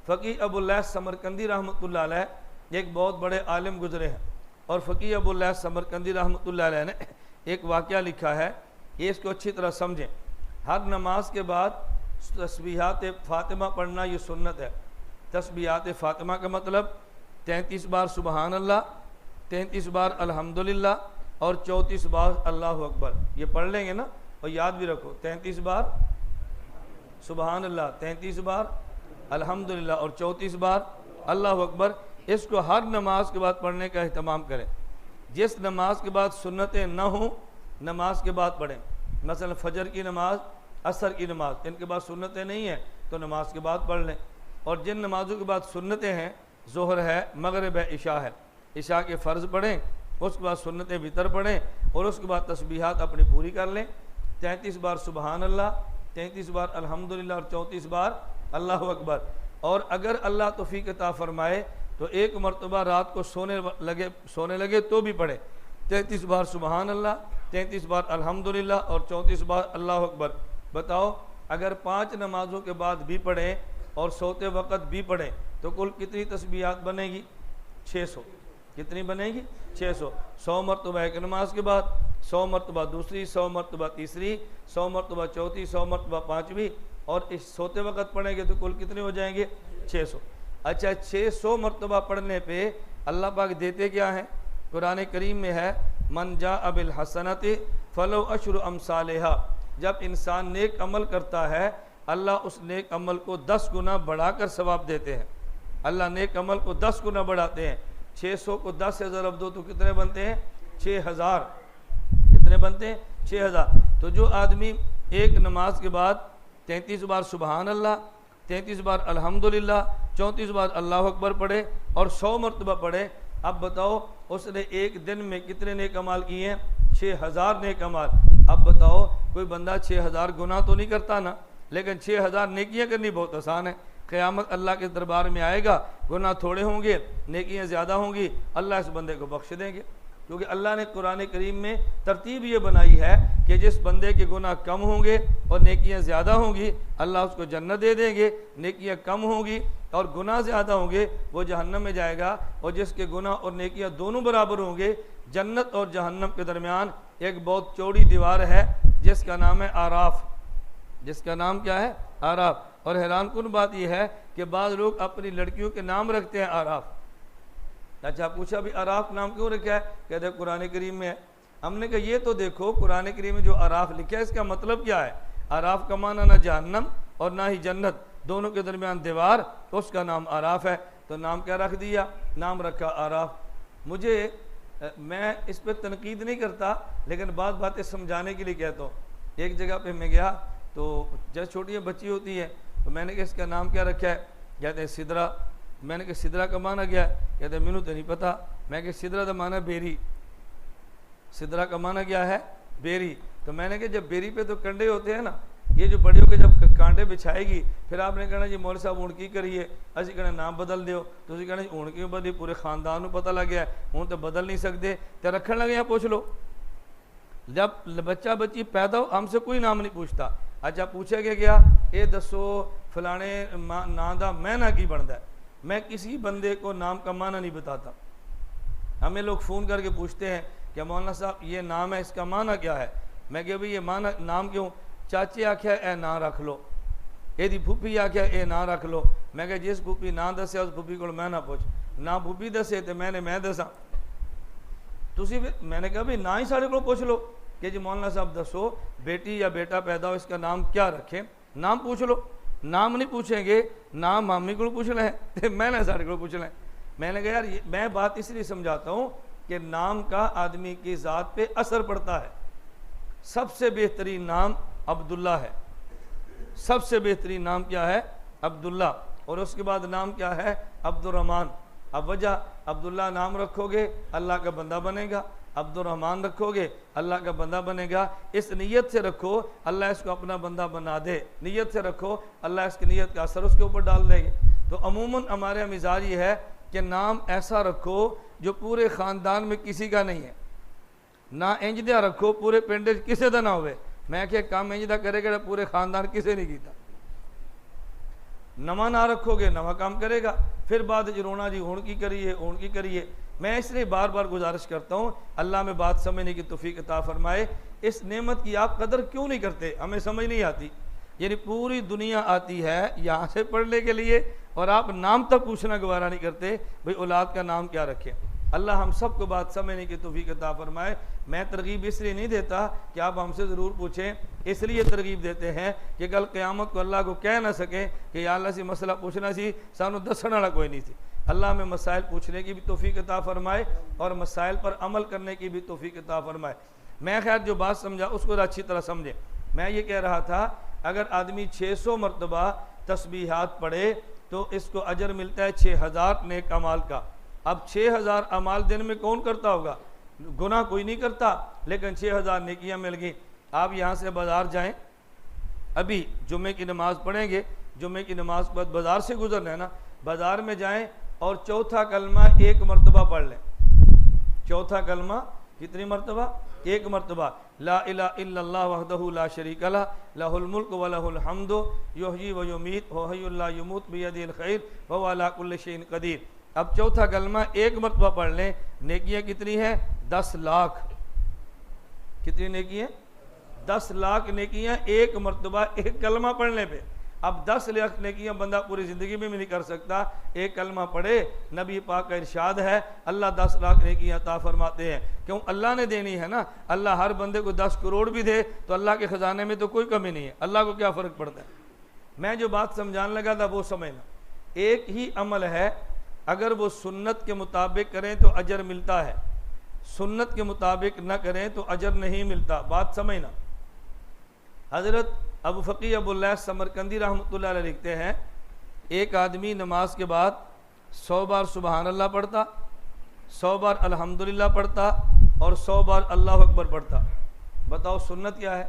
फ़कीह अबुल समरकंदी रहमतुल्लाह अलैह एक बहुत बड़े आलिम गुजरे हैं और फ़कीह अबुल समरकंदी रहमतुल्लाह अलैह ने एक वाक़या लिखा है, ये इसको अच्छी तरह समझें। हर नमाज के बाद तस्बीहात फ़ातिमा पढ़ना ये सुन्नत है। तस्बीहात फ़ातिमा का मतलब 33 बार सुबहान अल्लाह, 33 बार अल्हम्दुलिल्लाह और 34 बार अल्लाहु अकबर। ये पढ़ लेंगे ना और याद भी रखो, 33 बार सुबहान अल्लाह, 33 बार अल्हम्दुलिल्लाह और 34 बार अल्लाहु अकबर। इसको हर नमाज के बाद पढ़ने का अहतमाम करें। जिस नमाज के बाद सुन्नतें न हों नमाज के बाद पढ़ें, मसलन फ़जर की नमाज, असर की नमाज, इनके बाद सुन्नतें नहीं हैं तो नमाज के बाद पढ़ लें। और जिन नमाज़ों के बाद सुन्नतें हैं, ज़ोहर है, मगरिब है, इशा है, इशा के फ़र्ज़ पढ़ें, उसके बाद सुन्नतें वितर पढ़ें और उसके बाद तस्बीहात अपनी पूरी कर लें। 33 बार सुबहान अल्लाह, 33 बार अल्हम्दुलिल्लाह और 34 बार अल्लाहु अकबर। और अगर अल्लाह तौफीक अता फरमाए तो एक मरतबा रात को सोने लगे तो भी पढ़े, 33 बार सुबहान अल्लाह, 33 बार अल्हम्दुलिल्लाह और 34 बार अल्लाह अकबर। बताओ अगर 5 नमाजों के बाद भी पढ़ें और सोते वक़्त भी पढ़ें तो कुल कितनी तस्बीहात बनेगी? 600। कितनी बनेगी? 600। 100 मरतबा एक नमाज के बाद, 100 मरतबा दूसरी, 100 मरतबा तीसरी, 100 मरतबा चौथी, 100 मरतबा पाँचवीं, और इस सोते वक़्त पढ़ेंगे तो कुल कितने हो जाएंगे? 600। अच्छा, 600 मरतबा पढ़ने पे अल्लाह पाक देते क्या हैं? कुरान करीम में है मन जा अबिल हसनत फलो अशरु अमसालेहा। जब इंसान नेक अमल करता है अल्लाह उस नेक अमल को 10 गुना बढ़ाकर सवाब देते हैं। अल्लाह नेक अमल को 10 गुना बढ़ाते हैं। 600 को 10 से ज़रब दो तो कितने बनते हैं? 6000। कितने बनते हैं? 6000। तो जो आदमी एक नमाज के बाद 33 बार सुबहान अल्लाह, 33 बार अल्हम्दुलिल्लाह, 34 बार अल्लाह अकबर पढ़े और 100 मरतबा पढ़े, अब बताओ उसने एक दिन में कितने नेक अमाल किए हैं? 6000 नेक अमाल। अब बताओ कोई बंदा 6000 गुनाह तो नहीं करता ना, लेकिन 6000 नेकियां करनी बहुत आसान है। क़यामत अल्लाह के दरबार में आएगा, गुनाह थोड़े होंगे, नेकियां ज़्यादा होंगी, अल्लाह इस बंदे को बख्श देंगे। क्योंकि अल्लाह ने कुरान करीम में तरतीब ये बनाई है कि जिस बंदे के गुनाह कम होंगे और नेकियां ज़्यादा होंगी अल्लाह उसको जन्नत दे देंगे, नेकियां कम होंगी और गुनाह ज़्यादा होंगे वो जहन्नम में जाएगा। और जिसके गुनाह और नेकियां दोनों बराबर होंगे, जन्नत और जहन्नम के दरमियान एक बहुत चौड़ी दीवार है जिसका नाम है आराफ। जिसका नाम क्या है? आराफ। और हैरान कुन बात यह है कि बाद लोग अपनी लड़कियों के नाम रखते हैं आराफ। अच्छा, पूछा भी आराफ नाम क्यों रखा है? कहते कुरान करीम में है। हमने कहा ये तो देखो कुरान करीम में जो आराफ लिखा है इसका मतलब क्या है? आराफ का माना ना जहन्नम और ना ही जन्नत, दोनों के दरमियान दीवार, तो उसका नाम आराफ है। तो नाम क्या रख दिया? नाम रखा आराफ। मैं इस पर तनकीद नहीं करता, लेकिन बात बातें समझाने के लिए कहता हूँ। एक जगह पे मैं गया तो जब छोटी बच्ची होती है तो मैंने कहा इसका नाम क्या रखा है? कहते हैं सिदरा। मैंने कहा सिदरा का माना क्या है? कहते मैनू तो नहीं पता। मैं कहा सिदरा का माना बेरी। सिदरा का माना क्या है? बेरी। तो मैंने कहा जब बेरी पे तो कंडे होते हैं ना, ये जो बड़ी होकर जब कांटे बिछाएगी फिर आपने कहना जी मौलवी साहब हूँ की करिए, असी कहना नाम बदल दो, तो कहना जी हूँ क्यों बदली? पूरे खानदान को पता लग गया हूँ तो बदल नहीं सकते, तो रखने लगे यहाँ पूछ लो। जब बच्चा बच्ची पैदा हो हमसे कोई नाम नहीं पूछता। अच्छा, पूछा गया ये दसो फलाने ना दा मैना की बनता है? मैं किसी बंदे को नाम का माना नहीं बताता। हमें लोग फ़ोन करके पूछते हैं कि मौलाना साहब ये नाम है, इसका माना क्या है? मैं कह भाई ये माना नाम क्यों? चाचे आख्या ए ना रख लो, यदि फूफी आख्या ए ना रख लो। मैं कह जिस फूफी ना दसिया उस फूफी को मैं ना पूछ, ना फूफी दसे तो मैं दसा। तुसी मैंने कहा भाई ना ही साढ़े को पूछ लो कि जी मौलाना साहब दसो बेटी या बेटा पैदा हो इसका नाम क्या रखें? नाम पूछ लो। नाम नहीं पूछेंगे, नाम मामी को पूछ लें, मैं ना साढ़े को पूछ लें। मैंने कहा यार मैं बात इसलिए समझाता हूँ कि नाम का आदमी की ज़ात पे असर पड़ता है। सबसे बेहतरीन नाम अब्दुल्ला है। सबसे बेहतरीन नाम क्या है? अब्दुल्ला। और उसके बाद नाम क्या है? अब्दुर्रहमान। अब वजह अब्दुल्ला नाम रखोगे अल्लाह का बंदा बनेगा, अब्दुर्रहमान रखोगे अल्लाह का बंदा बनेगा। इस नीयत से रखो अल्लाह इसको अपना बंदा बना दे, नीयत से रखो अल्लाह इसकी नीयत का असर उसके ऊपर डाल देंगे। तो अमूमन हमारे मिजाज ये है कि नाम ऐसा रखो जो पूरे ख़ानदान में किसी का नहीं है। ना इंज दिया रखो पूरे पिंड किसी का ना हो। मैं क्या काम इंज दा करेगा पूरे ख़ानदान किसी नहीं किया। नवा ना रखोगे नवा काम करेगा, फिर बाद रोना जी हूँ की करिए। मैं इसलिए बार बार गुजारिश करता हूँ अल्लाह में बात समझने की तौफीक अता फरमाए। इस नेमत की आप कदर क्यों नहीं करते? हमें समझ नहीं आती। यानी पूरी दुनिया आती है यहाँ से पढ़ने के लिए और आप नाम तक पूछना गवारा नहीं करते भाई औलाद का नाम क्या रखें। अल्लाह हम सबको बात समझने की तौफीक अता फरमाए। मैं तरगीब इसलिए नहीं देता कि आप हमसे ज़रूर पूछें, इसलिए तरगीब देते हैं कि कल क़यामत को अल्लाह को कह ना सके कि या अल्लाह से मसला पूछना सी सानू दसण वाला कोई नहीं थी। अल्लाह में मसाइल पूछने की भी तौफीक अता फरमाए और मसाइल पर अमल करने की भी तौफीक अता फरमाए। मैं खैर जो बात समझा उसको अच्छी तरह समझे। मैं ये कह रहा था अगर आदमी 600 मरतबा तस्बीहात पढ़े तो इसको अजर मिलता है 6000 नेक अमाल का। अब 6000 अमाल दिन में कौन करता होगा? गुनाह कोई नहीं करता, लेकिन 6000 नेकियां मिल गई। आप यहाँ से बाज़ार जाएं, अभी जुम्मे की नमाज़ पढ़ेंगे, जुम्मे की नमाज के बाद बाज़ार से गुजरना है ना, बाज़ार में जाएं और चौथा कलमा एक मरतबा पढ़ लें। चौथा कलमा कितनी मरतबा? एक मरतबा। ला इलाहा इल्लल्लाह वहदहु ला शरीका लह लहुल मुल्क व लहुल हम्दु युहयी व युमीत व हय्युल ला यमूत बियदिल खैर व हुवा अला कुल्लि शैइन कदीर। अब चौथा कलमा एक मरतबा पढ़ लें, नेकियां कितनी है? 10 लाख। कितनी नेकी है? 10 लाख नेकियां एक मरतबा एक कलमा पढ़ने पे। अब 10 लाख नेकियां बंदा पूरी ज़िंदगी में भी नहीं कर सकता, एक कलमा पढ़े। नबी पाक का इरशाद है अल्लाह 10 लाख नेकियां अता फरमाते हैं। क्यों? अल्लाह ने देनी है ना। अल्लाह हर बंदे को 10 करोड़ भी दे तो अल्लाह के ख़जाने में तो कोई कमी नहीं है, अल्लाह को क्या फ़र्क पड़ता है। मैं जो बात समझाने लगा था वो समझना, एक ही अमल है, अगर वो सुन्नत के मुताबिक करें तो अजर मिलता है, सुन्नत के मुताबिक न करें तो अजर नहीं मिलता। बात समझना। हज़रत अबू फ़क़ी अबुल्लाह समरकंदी रहमतुल्लाह अलैह लिखते हैं, एक आदमी नमाज के बाद 100 बार सुबहान अल्लाह पढ़ता, 100 बार अल्हम्दुलिल्लाह पढ़ता और 100 बार अल्लाह अकबर पढ़ता। बताओ सुन्नत क्या है?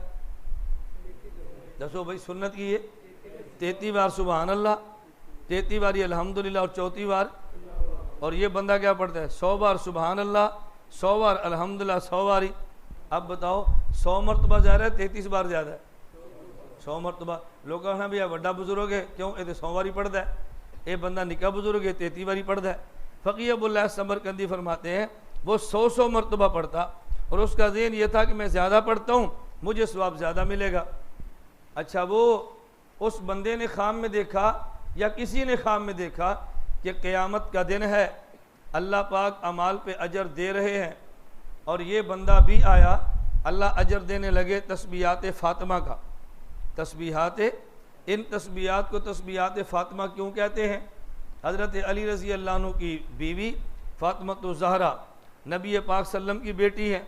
दसो भाई, सुन्नत की है 33 बार सुबहान अल्लाह, 33 बार ये अल्हम्दुलिल्लाह और 34 बार। और ये बंदा क्या पढ़ता है? 100 बार सुबहान अल्लाह, 100 बार अल्हम्दुलिल्लाह, 100 बारी। अब बताओ 100 मरतबा ज़्यादा है 33 बार ज़्यादा है? 100 मरतबा। लोग कहना भैया बड़ा बुजुर्ग है, क्यों? ये तो 100 बारी पढ़ता है। ये बंदा निका बुजुर्ग है, 33 बारी पढ़ता है। फ़क़ी अबुल्लाह समरकंदी फरमाते हैं वो 100 मरतबा पढ़ता और उसका ज़हन ये था कि मैं ज़्यादा पढ़ता हूँ मुझे सवाब ज़्यादा मिलेगा। अच्छा, वो उस बंदे ने ख्वाब में देखा या किसी ने ख्वाब में देखा कि क़यामत का दिन है, अल्लाह पाक अमाल पे अजर दे रहे हैं, और ये बंदा भी आया, अल्लाह अजर देने लगे तस्बीहात फ़ातिमा का। तस्बीहात, इन तस्बीहात को तस्बीहात फ़ातिमा क्यों कहते हैं? हज़रत अली रज़ी अल्लाह अन्हु की बीवी फ़ातिमा ज़हरा नबी पाक सल्लम की बेटी है।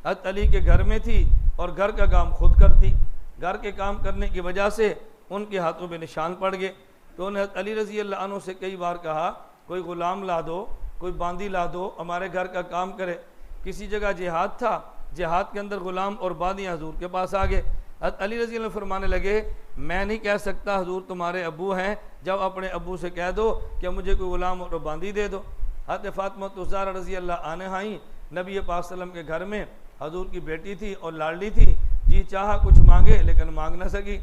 हज़रत अली के घर में थी और घर का काम खुद करती। घर के काम करने की वजह से उनके हाथों में निशान पड़ गए। तो उन्हें अली रज़ी अल्लाह अन्हु से कई बार कहा कोई ग़ुलाम ला दो, कोई बांदी ला दो, हमारे घर का काम करे। किसी जगह जिहाद था, जिहाद के अंदर ग़ुलाम और बांदियाँ हजूर के पास आ गए। अली रज़ी अल्लाह फरमाने लगे मैं नहीं कह सकता हजूर तुम्हारे अबू हैं, जब अपने अबू से कह दो कि मुझे कोई ग़ुलाम और बांदी दे दो। हज़रत फ़ातिमा ज़हरा रज़ी अल्लाह अन्हा आई, नबी पाक सल्लम के घर में, हजूर की बेटी थी और लाडली थी, जी चाहा कुछ मांगे लेकिन मांग ना सकी।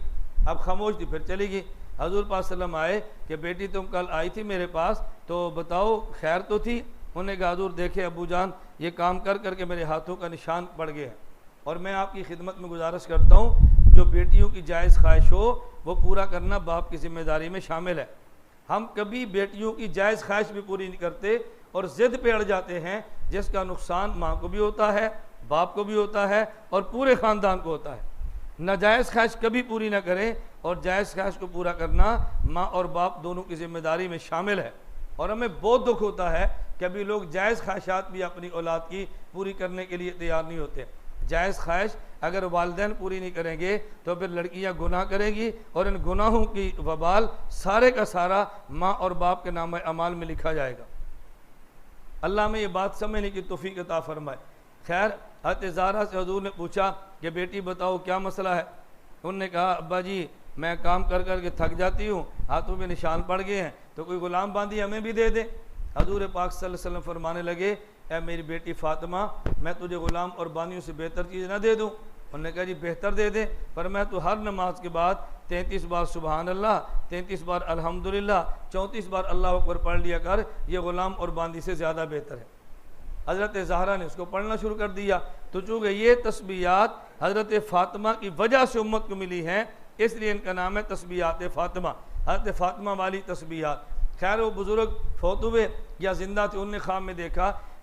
अब खामोश थी, फिर चली गई। हजूर पाक सल्लम आए कि बेटी तुम कल आई थी मेरे पास, तो बताओ खैर तो थी? उन्होंने कहा हजूर देखे अबू जान ये काम कर करके मेरे हाथों का निशान पड़ गया है, और मैं आपकी खिदमत में गुजारिश करता हूँ जो बेटियों की जायज़ ख्वाहिश हो वो पूरा करना बाप की जिम्मेदारी में शामिल है। हम कभी बेटियों की जायज़ ख्वाहिश भी पूरी नहीं करते और ज़िद पे अड़ जाते हैं, जिसका नुकसान माँ को भी होता है, बाप को भी होता है और पूरे ख़ानदान को होता है। नाजायज़ ख्वाहिश कभी पूरी ना करें, और जायज़ ख्वाहिश को पूरा करना माँ और बाप दोनों की जिम्मेदारी में शामिल है। और हमें बहुत दुख होता है कि अभी लोग जायज़ ख्वाहिशात भी अपनी औलाद की पूरी करने के लिए तैयार नहीं होते। जायज़ ख्वाहिश अगर वालिदैन पूरी नहीं करेंगे तो फिर लड़कियां गुनाह करेंगी और इन गुनाहों की वबाल सारे का सारा माँ और बाप के नाम अमाल में लिखा जाएगा। अल्लाह में ये बात समझने की तौफीक अता फरमाए। खैर, हज़रत ज़हरा से हजूर ने पूछा कि बेटी बताओ क्या मसला है? उन्होंने कहा अब्बा जी मैं काम कर कर के थक जाती हूँ, हाथों में निशान पड़ गए हैं, तो कोई ग़ुलाम बांदी हमें भी दे दे। हजूर पाक सल्लल्लाहु अलैहि वसल्लम फरमाने लगे ए मेरी बेटी फ़ातिमा, मैं तुझे ग़ुलाम और बानियों से बेहतर चीज़ ना दे दूँ? उन्होंने कहा जी बेहतर दे दे, पर मैं तो हर नमाज के बाद 33 बार सुबहान अल्लाह, 33 बार अल्हम्दुलिल्लाह, 34 बार अल्लाह अकबर पढ़ लिया कर, ये ग़ुलाम और बांदी से ज़्यादा बेहतर है। हज़रत ज़हरा ने उसको पढ़ना शुरू कर दिया। तो चूँकि ये तस्बीहात हज़रत फ़ातिमा की वजह से उम्मत को मिली हैं, इसलिए इनका नाम है तस्बीहात फ़ातिमा, हज़रत फ़ातिमा वाली तस्बीहात। खैर वो बुज़ुर्ग फौत हुए या ज़िंदा थे, उनने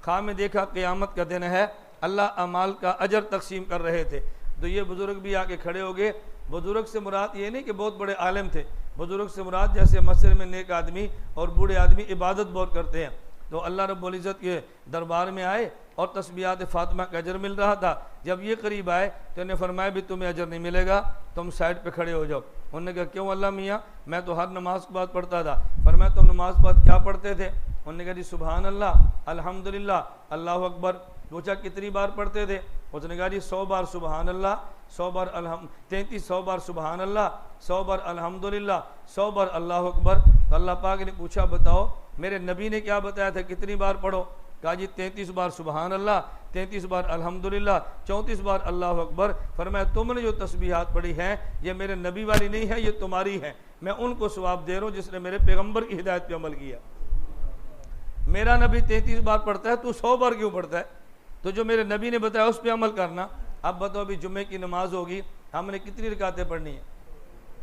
ख्वाब में देखा क़यामत का दिन है, अल्लाह अमाल का अजर तकसीम कर रहे थे। तो ये बुज़ुर्ग भी आके खड़े हो गए। बुज़ुर्ग से मुराद ये नहीं कि बहुत बड़े आलिम थे, बुज़ुर्ग से मुराद जैसे मस्जिद में नेक आदमी और बूढ़े आदमी इबादत बहुत करते हैं। तो अल्लाह रब्बुल इज़्ज़त के दरबार में आए और तस्बीहात फ़ातिमा का अजर मिल रहा था। जब ये करीब आए तो उन्हें फरमाया भी तुम्हें अजर नहीं मिलेगा, तुम साइड पे खड़े हो जाओ। उन्होंने कहा क्यों अल्लाह मियाँ, मैं तो हर नमाज के बाद पढ़ता था। फरमाया तुम नमाज के बाद क्या पढ़ते थे? उन्होंने कहा जी सुबहान अल्लाह, अल्हम्दुलिल्लाह, अल्लाहु अकबर। पूछा कितनी बार पढ़ते थे? उसने कहा जी 100 बार सुबहान अल्लाह, 100 बार 100 बार सुबहान अल्लाह, 100 बार अल्हम्दुलिल्लाह, 100 बार अल्लाहु अकबर। तो अल्लाह पाक ने पूछा बताओ मेरे नबी ने क्या बताया था, कितनी बार पढ़ो? कहा जी 33 बार सुबहान अल्लाह, 33 बार अल्हम्दुलिल्लाह, 34 बार अल्लाह अकबर। फरमाया तुमने जो तस्बीहात पढ़ी हैं ये मेरे नबी वाली नहीं है, ये तुम्हारी है, मैं उनको सवाब दे रहा हूँ जिसने मेरे पैगम्बर की हिदायत पे अमल किया। मेरा नबी 33 बार पढ़ता है, तू 100 बार क्यों पढ़ता है? तो जो मेरे नबी ने बताया उस पर अमल करना। अब बताओ अभी जुम्मे की नमाज होगी, हमने कितनी रकातें पढ़नी है?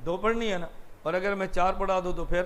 2 पढ़नी है ना। और अगर मैं 4 पढ़ा दूँ तो फिर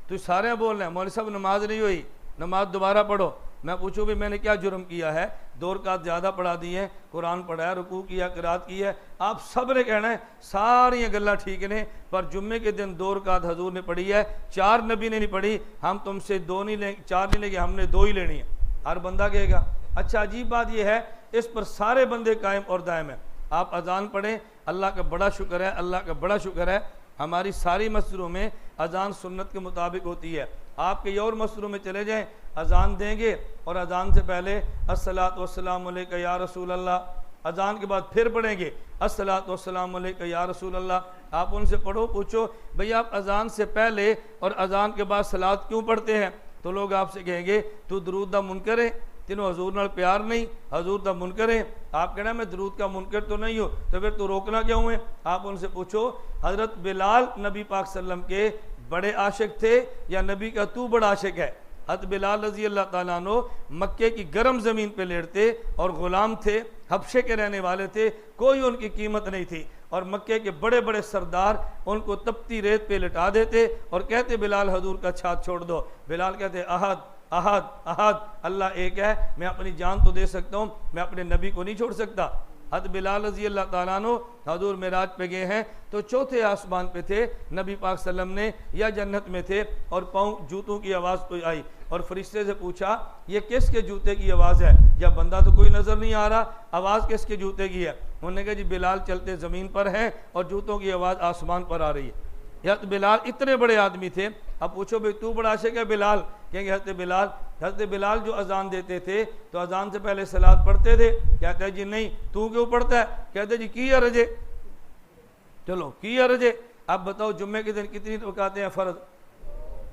तो सारे बोल रहे हैं मौलवी साहब नमाज नहीं हुई, नमाज दोबारा पढ़ो। मैं पूछूँ भी मैंने क्या जुर्म किया है? 2 रकात ज़्यादा पढ़ा दी है, कुरान पढ़ा है, रुकू किया, किरात की है। आप सब ने कहना है सारी गल्ला ठीक ने, पर जुम्मे के दिन 2 रकात हजूर ने पढ़ी है, 4 नबी ने नहीं पढ़ी। हम तुमसे 2 नहीं लेंगे, 4 नहीं लेंगे, हमने 2 ही लेनी है। हर बंदा कहेगा। अच्छा अजीब बात यह है इस पर सारे बंदे कायम और दायम है। आप अजान पढ़ें, अल्लाह का बड़ा शुक्र है, अल्लाह का बड़ा शुक्र है हमारी सारी मस्जिदों में अजान सुन्नत के मुताबिक होती है। आप कई और मस्जिदों में चले जाएं, अजान देंगे और अजान से पहले अस्सलातु वस्सलामु अलैका या रसूल अल्लाह, अजान के बाद फिर पढ़ेंगे अस्सलातु वस्सलामु अलैका या रसूल अल्लाह। आप उनसे पढ़ो, पूछो भाई आप अजान से पहले और अजान के बाद सलात क्यों पढ़ते हैं? तो लोग आपसे कहेंगे तू दरूद दा मुनकर है, तेनों हजूर नाल प्यार नहीं, हजूर दा मुनकर है। आप कहना मैं दरूद का मुनकर तो नहीं हो, तो फिर तू रोकना क्यों है? आप उनसे पूछो हजरत बिलाल नबी पाक सल्लम के बड़े आशिक थे या नबी का तू बड़ा आशिक है? हज़रत बिलाल रज़ी अल्लाह ताला अन्हु मक्के की गर्म ज़मीन पे लेटते और ग़ुलाम थे, हबशे के रहने वाले थे, कोई उनकी कीमत नहीं थी। और मक्के के बड़े बड़े सरदार उनको तपती रेत पे लिटा देते और कहते बिलाल हजूर का छात छोड़ दो। बिलाल कहते अहद अहद अहद, अल्लाह एक है, मैं अपनी जान तो दे सकता हूँ, मैं अपने नबी को नहीं छोड़ सकता। हज़रत बिलाल रज़ी अल्लाह ताला अन्हु हजूर मेराज पे गए हैं तो चौथे आसमान पे थे, नबी पाक सल्लम ने या जन्नत में थे और पाँव जूतों की आवाज़ कोई आई और फरिश्ते से पूछा ये किसके जूते की आवाज़ है? या बंदा तो कोई नज़र नहीं आ रहा, आवाज़ किसके जूते की है? उन्होंने कहा जी बिलाल चलते ज़मीन पर हैं और जूतों की आवाज़ आसमान पर आ रही है। हज़रत बिलाल इतने बड़े आदमी थे। अब पूछो भाई तू बड़ा आशिक है बिलाल? कहेंगे हज़रत बिलाल जो अजान देते थे तो अजान से पहले सलात पढ़ते थे। कहते हैं जी नहीं, तू क्यों पढ़ता है? कहते जी की अर्ज है, चलो की अर्ज है। अब बताओ जुम्मे के दिन कितनी रकातें हैं फ़र्ज?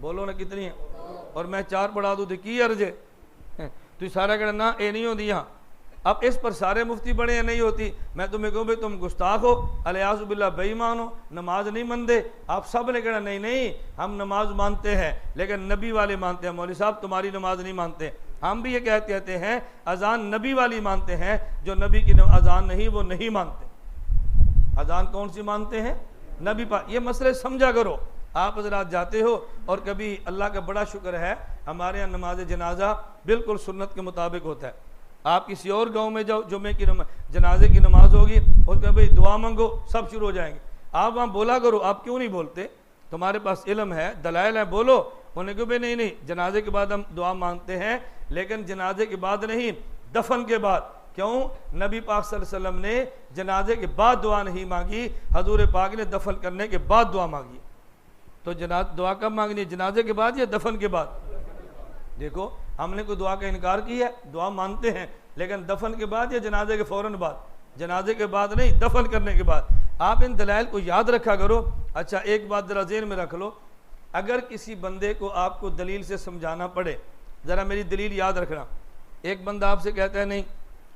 बोलो ना कितनी है? और मैं 4 पढ़ा दूँ तो की अर्ज है? तो सारा कहना ना ये नहीं होती यहाँ। अब इस पर सारे मुफ्ती बड़े हैं, नहीं होती। मैं तुम्हें कहूँ भाई तुम गुस्ताख हो, अलियाज़ु बिल्लाह बेईमान हो, नमाज नहीं मानते। आप सब ने कहना नहीं नहीं हम नमाज मानते हैं लेकिन नबी वाले मानते हैं। मौलवी साहब तुम्हारी नमाज नहीं मानते। हम भी ये कहते हैं अजान नबी वाली मानते हैं, जो नबी की अजान नहीं वो नहीं मानते। अजान कौन सी मानते हैं? नबी पाक। ये मसले समझा करो। आप हज़रात जाते हो और कभी अल्लाह का बड़ा शुक्र है हमारे यहाँ नमाज जनाजा बिल्कुल सुन्नत के मुताबिक होता है। आप किसी और गांव में जाओ, जुम्मे की जनाजे की नमाज होगी, उसमें भाई दुआ मांगो, सब शुरू हो जाएंगे। आप वहाँ बोला करो, आप क्यों नहीं बोलते? तुम्हारे पास इल्म है, दलाइल है, बोलो। उन्हें क्यों भाई नहीं नहीं जनाजे के बाद हम दुआ मांगते हैं, लेकिन जनाजे के बाद नहीं, दफन के बाद। क्यों? नबी पाक सल्लल्लाहु अलैहि वसल्लम ने जनाजे के बाद दुआ नहीं मांगी, हजूर पाक ने दफन करने के बाद दुआ मांगी। तो दुआ कब मांगनी? जनाजे के बाद या दफन के बाद? देखो हमने कोई दुआ का इनकार किया है, दुआ मानते हैं, लेकिन दफन के बाद या जनाजे के फ़ौरन बाद? जनाजे के बाद नहीं, दफन करने के बाद। आप इन दलाइल को याद रखा करो। अच्छा एक बात ज़रा ज़हन में रख लो, अगर किसी बंदे को आपको दलील से समझाना पड़े, ज़रा मेरी दलील याद रखना। एक बंदा आपसे कहता है नहीं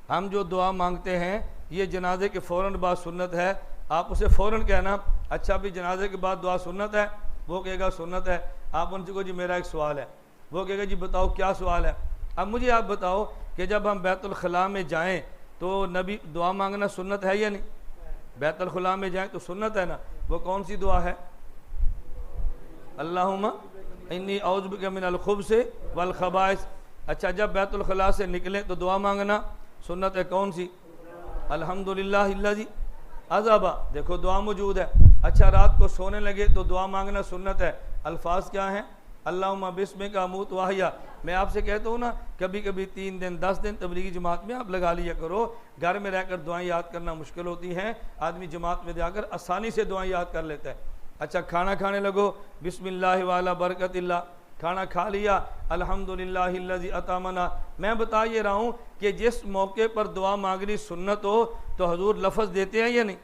हम जो दुआ मांगते हैं ये जनाजे के फ़ौरन बाद सुन्नत है, आप उसे फ़ौरन कहना अच्छा भी जनाजे के बाद दुआ सुन्नत है? वो कहेगा सुन्नत है। आप उनसे कहो जी मेरा एक सवाल है। वो कहेगा जी बताओ क्या सवाल है? अब मुझे आप बताओ कि जब हम बैतुल खला में जाएं तो नबी दुआ मांगना सुन्नत है या नहीं? बैतुल खला में जाएं तो सुन्नत है ना। वो कौन सी दुआ है? अल्लाहुम्मा इन्नी औज़ु बिका मिनल खुब्से वल खबाइस। अच्छा जब बैतुल खला से निकले तो दुआ मांगना सुन्नत है, कौन सी? अल्हम्दुलिल्लाह इल्लज़ी अज़ाबा। देखो दुआ मौजूद है। अच्छा रात को सोने लगे तो दुआ मांगना सुन्नत है। अल्फाज क्या हैं? अल्लाहुम्मा बिस्मिका अमूत व अहया। मैं आपसे कहता हूँ ना कभी कभी 3 दिन 10 दिन तबलीगी जमात में आप लगा लिया करो। घर में रहकर दुआएं याद करना मुश्किल होती हैं, आदमी जमात में जाकर आसानी से दुआएं याद कर लेता है। अच्छा खाना खाने लगो, बिस्मिल्लाह वाला बरकतिल्लाह, खाना खा लिया, अल्हम्दुलिल्लाहिल्लज़ी अतामना। मैं बता ये रहा हूँ कि जिस मौके पर दुआ मांगनी सुन्नत हो तो हजूर लफ्ज़ देते हैं या नहीं?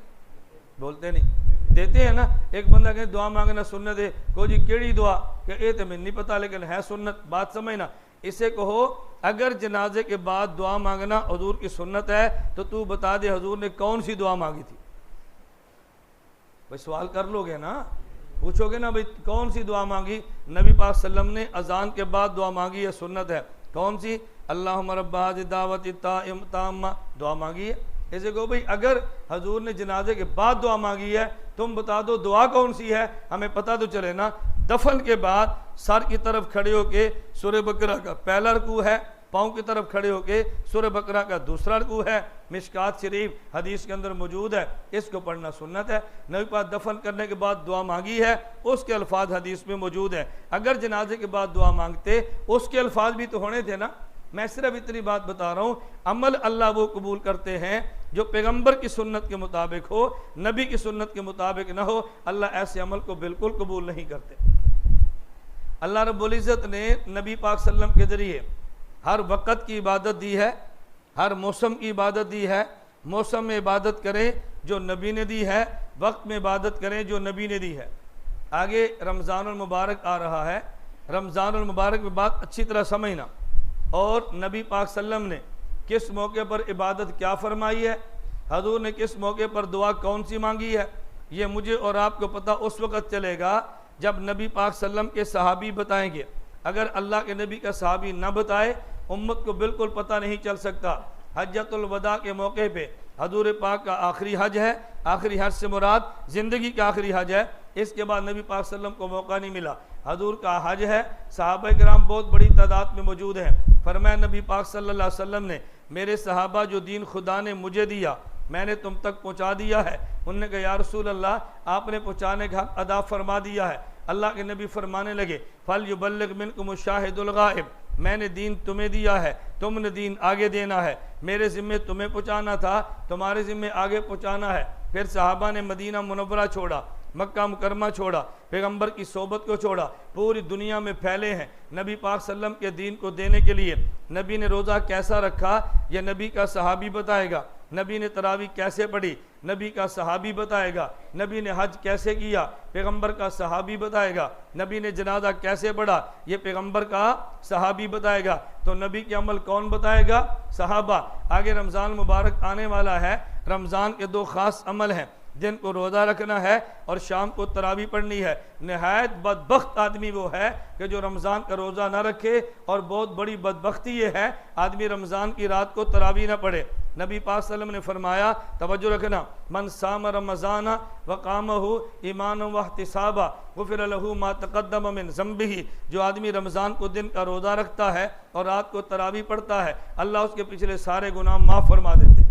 बोलते नहीं, देते हैं ना। एक बंदा कहे दुआ मांगना सुन्नत है, को जी केड़ी दुआ? कि ये तो मैं नहीं पता लेकिन है सुन्नत। बात समझना। इसे कहो अगर जनाजे के बाद दुआ मांगना हुजूर की सुन्नत है तो तू बता दे हुजूर ने कौन सी दुआ मांगी थी। भाई सवाल कर लोगे ना, पूछोगे ना भाई कौन सी दुआ मांगी। नबी पाक सल्लम ने अजान के बाद दुआ मांगी है, सुन्नत है। कौन सी? अल्लाहुम्मा रब्बा हाज़िहि दावति ताम्मा दुआ मांगी है। ऐसे कहो भाई अगर हजूर ने जनाजे के बाद दुआ मांगी है तुम बता दो दुआ कौन सी है, हमें पता तो चले ना। दफन के बाद सर की तरफ खड़े होके सूरह बकरा का पहला रुकू है, पाँव की तरफ खड़े होके सूरह बकरा का दूसरा रुकू है। मिशकात शरीफ हदीस के अंदर मौजूद है, इसको पढ़ना सुन्नत है। नबी पाक दफन करने के बाद दुआ मांगी है, उसके अल्फाज हदीस में मौजूद है। अगर जनाजे के बाद दुआ मांगते उसके अल्फाज भी तो होने थे ना। मैं सिर्फ इतनी बात बता रहा हूँ, अमल अल्लाह वो कबूल करते हैं जो पैगंबर की सुन्नत के मुताबिक हो, नबी की सुन्नत के मुताबिक ना हो। अल्लाह ऐसे अमल को बिल्कुल कबूल नहीं करते। अल्लाह रब्बुल इज़्ज़त ने नबी पाक सल्लम के ज़रिए हर वक़्त की इबादत दी है, हर मौसम की इबादत दी है। मौसम में इबादत करें जो नबी ने दी है, वक्त में इबादत करें जो नबी ने दी है। आगे रमज़ानुल मुबारक आ रहा है, रमज़ानुल मुबारक में बात अच्छी तरह समझना। और नबी पाक सल्लम ने किस मौके पर इबादत क्या फरमाई है, हजूर ने किस मौके पर दुआ कौन सी मांगी है, ये मुझे और आपको पता उस वक़्त चलेगा जब नबी पाक सल्लम के सहाबी बताएंगे। अगर अल्लाह के नबी का सहाबी न बताए उम्मत को बिल्कुल पता नहीं चल सकता। हज्जतुल वदा के मौके पे हजूर पाक का आखिरी हज है, आखिरी हज से मुराद ज़िंदगी का आखिरी हज है। इसके बाद नबी पाक सल्लम को मौका नहीं मिला। हजूर का हज है, सहाबा किराम बहुत बड़ी तादाद में मौजूद हैं। फरमाया नबी पाक सल्लल्लाहु अलैहि वसल्लम ने, मेरे सहाबा जो दीन खुदा ने मुझे दिया मैंने तुम तक पहुँचा दिया है। उन्होंने कहा या रसूल अल्लाह, आपने पहुँचाने का हक अदा फरमा दिया है। अल्लाह के नबी फरमाने लगे, फल युबल्लिग मिनकुम शाहिदुल गाइब, मैंने दीन तुम्हें दिया है, तुमने दीन आगे देना है। मेरे ज़िम्मे तुम्हें पहुँचाना था, तुम्हारे ज़िम्मे आगे पहुँचाना है। फिर सहाबा ने मदीना मुनव्वरा छोड़ा, मक्का मुकरमा छोड़ा, पैगंबर की सोबत को छोड़ा, पूरी दुनिया में फैले हैं नबी पाक सल्लम के दीन को देने के लिए। नबी ने रोज़ा कैसा रखा यह नबी का सहाबी बताएगा। नबी ने तरावी कैसे पढ़ी, नबी का सहाबी बताएगा। नबी ने हज कैसे किया, पैगंबर का सहाबी बताएगा। नबी ने जनाजा कैसे पढ़ा, ये पैगंबर का सहाबी बताएगा। तो नबी के अमल कौन बताएगा? सहाबा। आगे रमज़ान मुबारक आने वाला है। रमज़ान के दो ख़ास अमल हैं, दिन को रोज़ा रखना है और शाम को तरावी पढ़नी है। नहायत बदबख्त आदमी वो है कि जो रमज़ान का रोज़ा ना रखे, और बहुत बड़ी बदबख्ती ये है आदमी रमज़ान की रात को तरावी ना पढ़े। नबी पाक सल्लम ने फरमाया, तवज्जो रखना, मन साम रमज़ाना व कामहु ईमान व इहतिसाबा गुफ़िर लहू मा तक़द्दम मिन ज़ंबिही। जो आदमी रमज़ान को दिन का रोज़ा रखता है और रात को तरावी पढ़ता है, अल्लाह उसके पिछले सारे गुनाह माफ़ फरमा देते।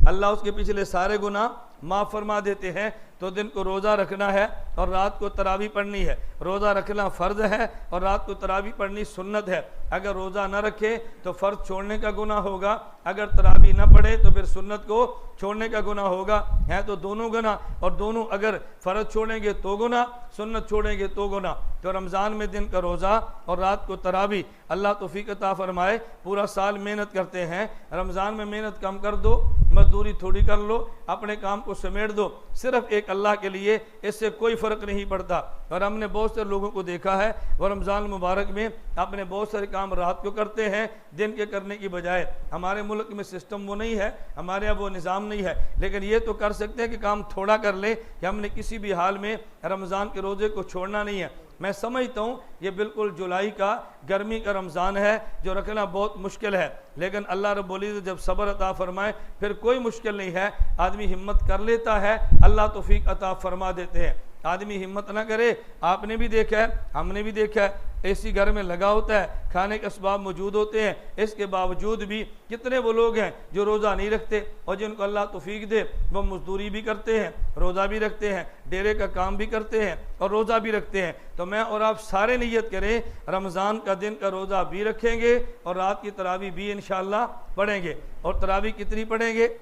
अल्लाह उसके पिछले सारे गुनाह माफ़ फरमा देते हैं। तो दिन को रोज़ा रखना है और रात को तरावी पढ़नी है। रोज़ा रखना फ़र्ज़ है और रात को तरावी पढ़नी सुन्नत है। अगर रोज़ा न रखे तो फ़र्ज़ छोड़ने का गुनाह होगा, अगर तरावी न पढ़े तो फिर सुन्नत को छोड़ने का गुनाह होगा। है तो दोनों गुनाह, और दोनों अगर फ़र्ज़ छोड़ेंगे तो गुनाह, सुन्नत छोड़ेंगे तो गुनाह। तो रमज़ान में दिन का रोज़ा और रात को तरावी, अल्लाह तौफ़ीक़ अता फ़रमाए। पूरा साल मेहनत करते हैं, रमज़ान में मेहनत कम कर दो, मजदूरी थोड़ी कर लो, अपने काम को समेट दो, सिर्फ एक अल्लाह के लिए, इससे कोई फ़र्क नहीं पड़ता। और हमने बहुत से लोगों को देखा है वह रमज़ान मुबारक में अपने बहुत सारे काम रात को करते हैं दिन के करने की बजाय। हमारे मुल्क में सिस्टम वो नहीं है, हमारे यहाँ वो निज़ाम नहीं है, लेकिन ये तो कर सकते हैं कि काम थोड़ा कर ले कि हमने किसी भी हाल में रमज़ान के रोज़े को छोड़ना नहीं है। मैं समझता हूँ ये बिल्कुल जुलाई का गर्मी का रमज़ान है जो रखना बहुत मुश्किल है, लेकिन अल्लाह रब्बुल इज़्ज़त जब सब्र अता फरमाए फिर कोई मुश्किल नहीं है। आदमी हिम्मत कर लेता है, अल्लाह तौफ़ीक़ अता फरमा देते हैं। आदमी हिम्मत ना करे, आपने भी देखा है, हमने भी देखा है, एसी घर में लगा होता है, खाने के असबाब मौजूद होते हैं, इसके बावजूद भी कितने वो लोग हैं जो रोज़ा नहीं रखते, और जिनको अल्लाह तौफ़ीक़ दे वो मजदूरी भी करते हैं, रोज़ा भी रखते हैं, डेरे का काम भी करते हैं और रोज़ा भी रखते हैं। तो मैं और आप सारे नियत करें रमज़ान का दिन का रोज़ा भी रखेंगे और रात की तरावी भी इंशाअल्लाह पढ़ेंगे। और तरावी कितनी पढ़ेंगे?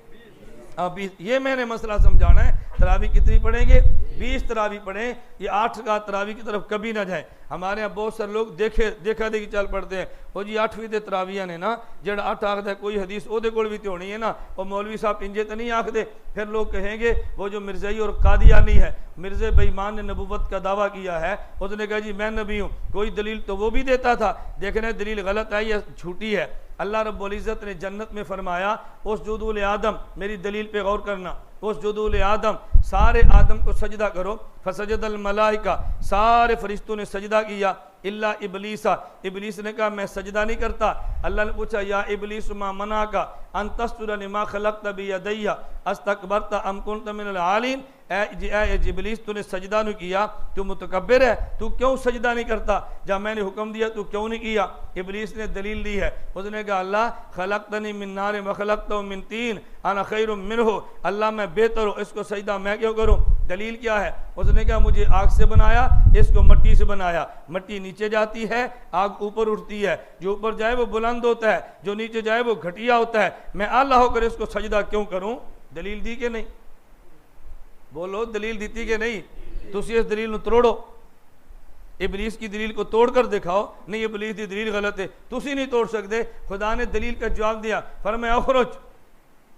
अभी ये मैंने मसला समझाना है, तरावी कितनी पढ़ेंगे? 20 तरावी पढ़ें, ये 8 रकात तरावी की तरफ कभी ना जाए। हमारे यहाँ बहुत सारे लोग देखा देखी चल पड़ते हैं, वो जी 8वीं दे तरावियां ने ना जड़ 8 आखद है कोई हदीस ओदे कोल भी तो होनी है ना, और मौलवी साहब इंजे तो नहीं आखदे। फिर लोग कहेंगे वो जो मिर्ज़ाई और कादियानी है, मिर्ज़े बेईमान ने नबूवत का दावा किया है, उसने कहा जी मैं नबी हूँ, कोई दलील तो वो भी देता था, देखना दलील गलत है या झूठी है। अल्लाह रब्बुल इज़्ज़त ने जन्नत में फरमाया उसजुदू आदम, मेरी दलील पे गौर करना, उसजुदू आदम, सारे आदम को सजदा करो। फसजदल मलाइका, सारे फरिश्तों ने सजदा किया, इल्ला इबलीसा, इबलीस ने कहा मैं सजदा नहीं करता। अल्लाह ने पूछा या इबलीस मा मना का अन तस्जुदा लिमा खलक़त बियदैया अस्तकबरत अम कुन्त मिनल आलीन, ए इबलीस तूने सजदा नहीं किया, तू मुतकब्बिर है, तू क्यों सजदा नहीं करता, जब मैंने हुक्म दिया तू क्यों नहीं किया। इबलीस ने दलील दी है, उसने कहा अल्लाह खलक़तनी मिन नार व खलक़तहु मिन तीन अना खैरुम मिनहु, अल्लाह मैं बेहतर हूँ, इसको सजदा मैं क्यों करूँ। दलील क्या है, उसने कहा मुझे आग से बनाया, इसको मिट्टी से बनाया, मिट्टी नीचे जाती है, आग ऊपर उठती है, जो ऊपर जाए वो बुलंद होता है, जो नीचे जाए वो घटिया होता है, मैं अल्लाह होकर इसको सजदा क्यों करूं। दलील दी कि नहीं, बोलो दलील दी कि नहीं। तुसी इस दलील को तोड़ो, इबलीस की दलील को तोड़ कर दिखाओ, नहीं इबलीस की दलील गलत है, तुसी नहीं तोड़ सकते। खुदा ने दलील का जवाब दिया, फरमाया अखरुज,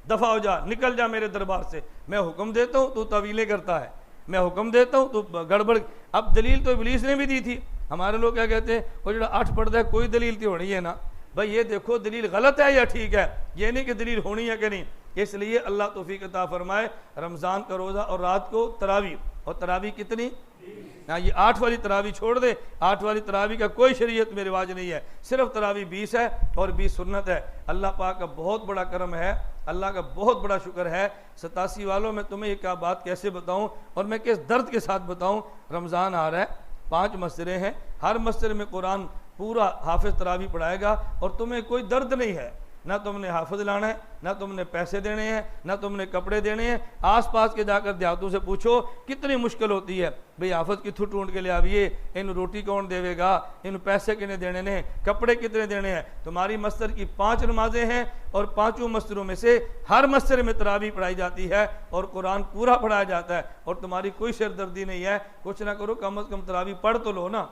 दफा हो जा, निकल जा मेरे दरबार से, मैं हुक्म देता हूँ तू तवीलें करता है, मैं हुक्म देता हूँ तू गड़बड़। अब दलील तो इबलीस ने भी दी थी। हमारे लोग क्या कहते हैं, वो जो 8 पढ़ता है कोई दलील तो होनी है ना, भाई ये देखो दलील गलत है या ठीक है, ये नहीं कि दलील होनी है कि नहीं। इसलिए अल्लाह तौफीक अता फरमाए, रमज़ान का रोज़ा और रात को तरावी, और तरावी कितनी ना, ये 8 वाली तरावी छोड़ दे, 8 वाली तरावी का कोई शरीयत में रिवाज नहीं है, सिर्फ तरावी 20 है और 20 सुन्नत है। अल्लाह पाक का बहुत बड़ा करम है, अल्लाह का बहुत बड़ा शुक्र है। 87 वालों में तुम्हें ये क्या बात कैसे बताऊं और मैं किस दर्द के साथ बताऊं। रमज़ान आ रहा है, 5 मस्जिदें हैं, हर मस्जिद में कुरान पूरा हाफिज तरावी पढ़ाएगा और तुम्हें कोई दर्द नहीं है, ना तुमने हाफिज लाना है, ना तुमने पैसे देने हैं, ना तुमने कपड़े देने हैं। आसपास के जाकर देहातों से पूछो कितनी मुश्किल होती है, भाई हाफिज कितों ढूंढ के ले आविए, इन रोटी कौन देवेगा, इन पैसे कितने देने ने, कपड़े कितने देने हैं। तुम्हारी मस्जिद की 5 नमाजें हैं और 5 मस्जिदों में से हर मस्जिद में तरावी पढ़ाई जाती है और कुरान पूरा पढ़ाया जाता है और तुम्हारी कोई सिरदर्दी नहीं है। कुछ ना करो, कम अज़ कम तरावी पढ़ तो लो ना,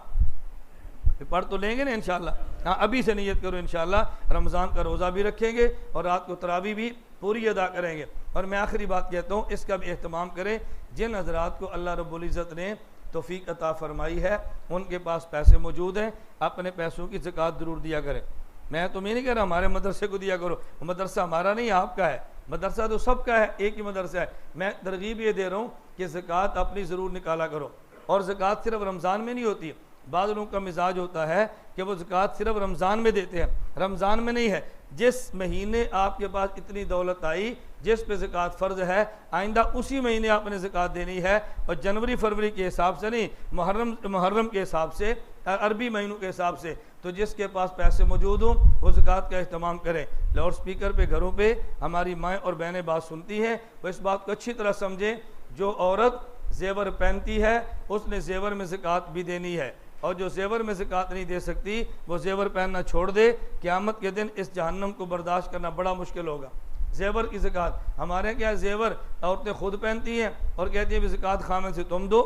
पढ़ तो लेंगे ना इंशाल्लाह। हाँ, अभी से नियत करो इंशाल्लाह रमज़ान का रोज़ा भी रखेंगे और रात को तरावी भी पूरी अदा करेंगे। और मैं आखिरी बात कहता हूँ, इसका भी एहतमाम करें, जिन हज़रात को अल्लाह रब्बुल इज़्ज़त ने तौफीक अता फरमाई है, उनके पास पैसे मौजूद हैं, अपने पैसों की ज़कात ज़रूर दिया करें। मैं तो ये नहीं कह रहा हमारे मदरसे को दिया करो, मदरसा हमारा नहीं आपका है, मदरसा तो सबका है, एक ही मदरसा है। मैं तरगीब ये दे रहा हूँ कि ज़कात अपनी ज़रूर निकाला करो, और ज़कात सिर्फ रमज़ान में नहीं होती। बाद लोगों का मिजाज होता है कि वो ज़कात सिर्फ रमज़ान में देते हैं, रमज़ान में नहीं है। जिस महीने आपके पास इतनी दौलत आई जिस पे ज़कात फ़र्ज़ है, आइंदा उसी महीने आपने ज़कात देनी है, और जनवरी फरवरी के हिसाब से नहीं, मुहर्रम के हिसाब से, अरबी महीनों के हिसाब से। तो जिसके पास पैसे मौजूद हों वो ज़कात का अहतमाम करें। लाउड स्पीकर पे घरों पे हमारी माएँ और बहनें बात सुनती हैं, वो इस बात को अच्छी तरह समझें, जो औरत जेवर पहनती है उसने जेवर में ज़कात भी देनी है, और जो जेवर में ज़कात नहीं दे सकती वो जेवर पहनना छोड़ दे। क़यामत के दिन इस जहन्नम को बर्दाश्त करना बड़ा मुश्किल होगा। जेवर की ज़कात हमारे क्या जेवर औरतें खुद पहनती हैं और कहती हैं ज़कात खामिद से तुम दो।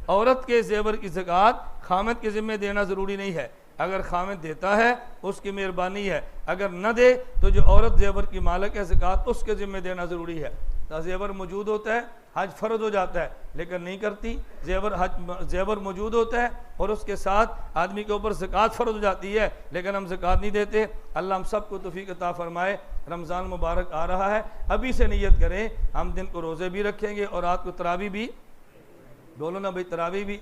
औरत के जेवर की ज़कात खामिद के ज़िम्मे देना ज़रूरी नहीं है, अगर खामिद देता है उसकी मेहरबानी है, अगर न दे तो जो औरत जेवर की मालिक है ज़कात उसके ज़िम्मे देना ज़रूरी है। तो जेवर मौजूद होता है हज फ़र्ज हो जाता है, लेकिन नहीं करती। जेवर मौजूद होता है और उसके साथ आदमी के ऊपर ज़कात फ़र्ज हो जाती है, लेकिन हम ज़कात नहीं देते। अल्लाह हम सबको तौफीक अता फरमाए। रमज़ान मुबारक आ रहा है, अभी से नियत करें, हम दिन को रोज़े भी रखेंगे और रात को तरावी भी, बोलो ना भाई तरावी भी,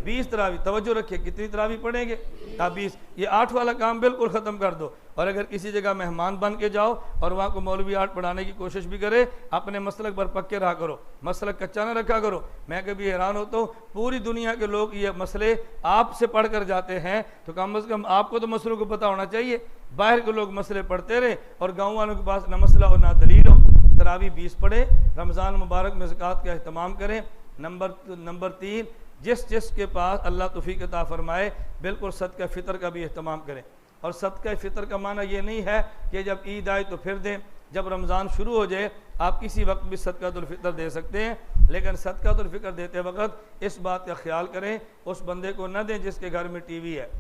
20 तरावी, तवज्जो रखिए, कितनी तरावी पढ़ेंगे? 20। ये 8 वाला काम बिल्कुल ख़त्म कर दो। और अगर किसी जगह मेहमान बन के जाओ और वहाँ को मौलवी 8 पढ़ाने की कोशिश भी करे, अपने मसलक पर पक्के रहा करो, मसलक कच्चा ना रखा करो। मैं कभी हैरान होता हूँ, पूरी दुनिया के लोग ये मसले आपसे पढ़ कर जाते हैं, तो कम से कम आपको तो मसलों को पता होना चाहिए। बाहर के लोग मसले पढ़ते रहे और गाँव वालों के पास ना मसला हो ना दलील हो। तरावी 20 पढ़े, रमज़ान मुबारक में ज़कात का अहतमाम करें। नंबर 3, जिसके पास अल्लाह तौफीक अता फरमाए बिल्कुल सदका फ़ितर का भी अहतमाम करें। और सदका फ़ितर का माना ये नहीं है कि जब ईद आए तो फिर दें, जब रमज़ान शुरू हो जाए आप किसी वक्त भी सदक़ातुल फ़ितर दे सकते हैं, लेकिन सदक़ातुल फ़ितर देते वक्त इस बात का ख्याल करें उस बंदे को न दें जिसके घर में टीवी है,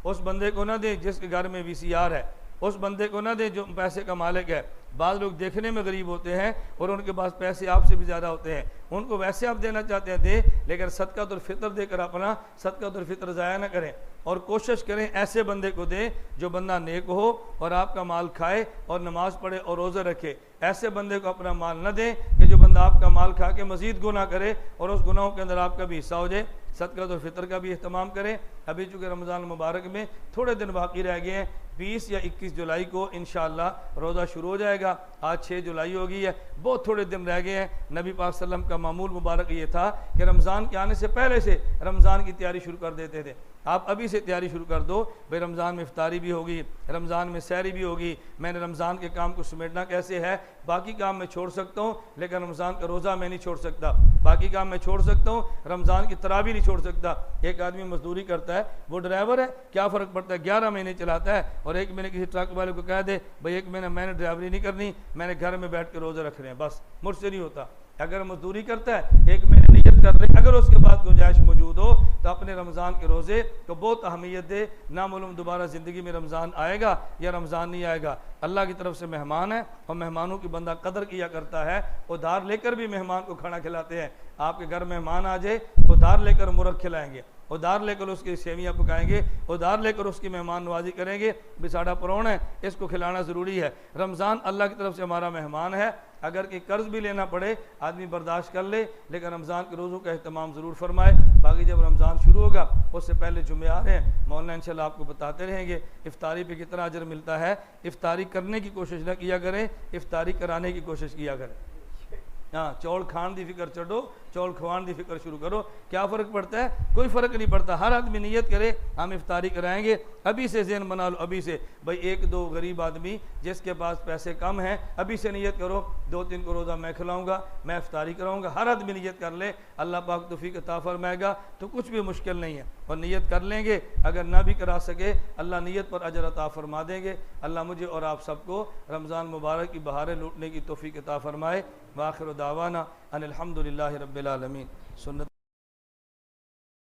उस बंदे को न दें जिसके घर में VCR है, उस बंदे को न दें जो पैसे का मालिक है। बाद लोग देखने में गरीब होते हैं और उनके पास पैसे आपसे भी ज़्यादा होते हैं, उनको वैसे आप देना चाहते हैं दे, लेकिन सदक़ातुल फ़ितर देकर अपना सदक़ातुल फ़ितर ज़ाया न करें। और कोशिश करें ऐसे बंदे को दें जो बंदा नेक हो और आपका माल खाए और नमाज़ पढ़े और रोज़े रखे। ऐसे बंदे को अपना माल न दें कि जो बंदा आपका माल खा के मज़ीद गुनाह करे और उस गुनाहों के अंदर आपका भी हिस्सा हो जाए। सदक़ातुल फ़ितर का भी इहतमाम करें। अभी चूँकि रमज़ान मुबारक में थोड़े दिन बाकी रह गए हैं, 20 या 21 जुलाई को इंशाअल्लाह रोज़ा शुरू हो जाएगा। आज 6 जुलाई हो गई है, बहुत थोड़े दिन रह गए हैं। नबी पाक सल्लम का मामूल मुबारक ये था कि रमज़ान के आने से पहले से रमज़ान की तैयारी शुरू कर देते थे। आप अभी से तैयारी शुरू कर दो, भाई रमज़ान में इफ्तारी भी होगी, रमज़ान में सहरी भी होगी। मैंने रमज़ान के काम को समेटना कैसे है, बाकी काम मैं छोड़ सकता हूँ लेकिन रमज़ान का रोज़ा मैं नहीं छोड़ सकता, बाकी काम मैं छोड़ सकता हूँ, रमज़ान की तरावी नहीं छोड़ सकता। एक आदमी मजदूरी करता है, वो ड्राइवर है, क्या फ़र्क पड़ता है, 11 महीने चलाता है, और एक महीने किसी ट्रक वाले को कह दे भाई एक महीना मैंने ड्राइवरी नहीं करनी, मैंने घर में बैठ के रोज़े रख रहे हैं, बस मुझसे नहीं होता। अगर मजदूरी करता है, एक महीने नियत कर ले, अगर उसके बाद गुंजाइश मौजूद हो तो अपने रमज़ान के रोज़े को बहुत अहमियत दे। नामालूम दोबारा ज़िंदगी में रमज़ान आएगा या रमज़ान नहीं आएगा। अल्लाह की तरफ से मेहमान है और मेहमानों की बंदा कदर किया करता है। उधार लेकर भी मेहमान को खाना खिलाते हैं। आपके घर मेहमान आ जाए, उधार लेकर मुर्ग खिलाएंगे, उधार लेकर उसकी सेवियाँ पकाएंगे, उधार लेकर उसकी मेहमान नवाजी करेंगे। बिसाड़ा परौण है, इसको खिलाना ज़रूरी है। रमज़ान अल्लाह की तरफ से हमारा मेहमान है। अगर कि कर्ज़ भी लेना पड़े आदमी बर्दाश्त कर ले, लेकिन रमज़ान के रोज़ों का अहतमाम ज़रूर फरमाए। बाकी जब रमज़ान शुरू होगा उससे पहले जुमे आ रहे हैं, मौलाना इंशाल्लाह आपको बताते रहेंगे इफ्तारी पे कितना अजर मिलता है। इफ्तारी करने की कोशिश न किया करें, इफ्तारी कराने की कोशिश किया करें। हाँ, चौल खान की फिक्र छोड़ो, चौल खवान की फिक्र शुरू करो। क्या फ़र्क पड़ता है, कोई फ़र्क नहीं पड़ता। हर आदमी नियत करे हम इफ्तारी कराएंगे, अभी से ज़हन बना लो, अभी से भाई 1-2 गरीब आदमी जिसके पास पैसे कम हैं, अभी से नियत करो 2-3 को रोज़ा मैं खिलाऊंगा, मैं इफ्तारी कराऊंगा। हर आदमी नियत कर ले, अल्लाह पाक तौफीक अता फरमाएगा, तो कुछ भी मुश्किल नहीं है। और नियत कर लेंगे, अगर ना भी करा सके अल्लाह नियत पर अजर अता फरमा देंगे। अल्लाह मुझे और आप सबको रमज़ान मुबारक की बहारें लूटने की तौफीक अता फरमाए। वाखिर दावाना अनिल हम्दुलिल्लाहि रब्बिल आलमीन। सुन्नत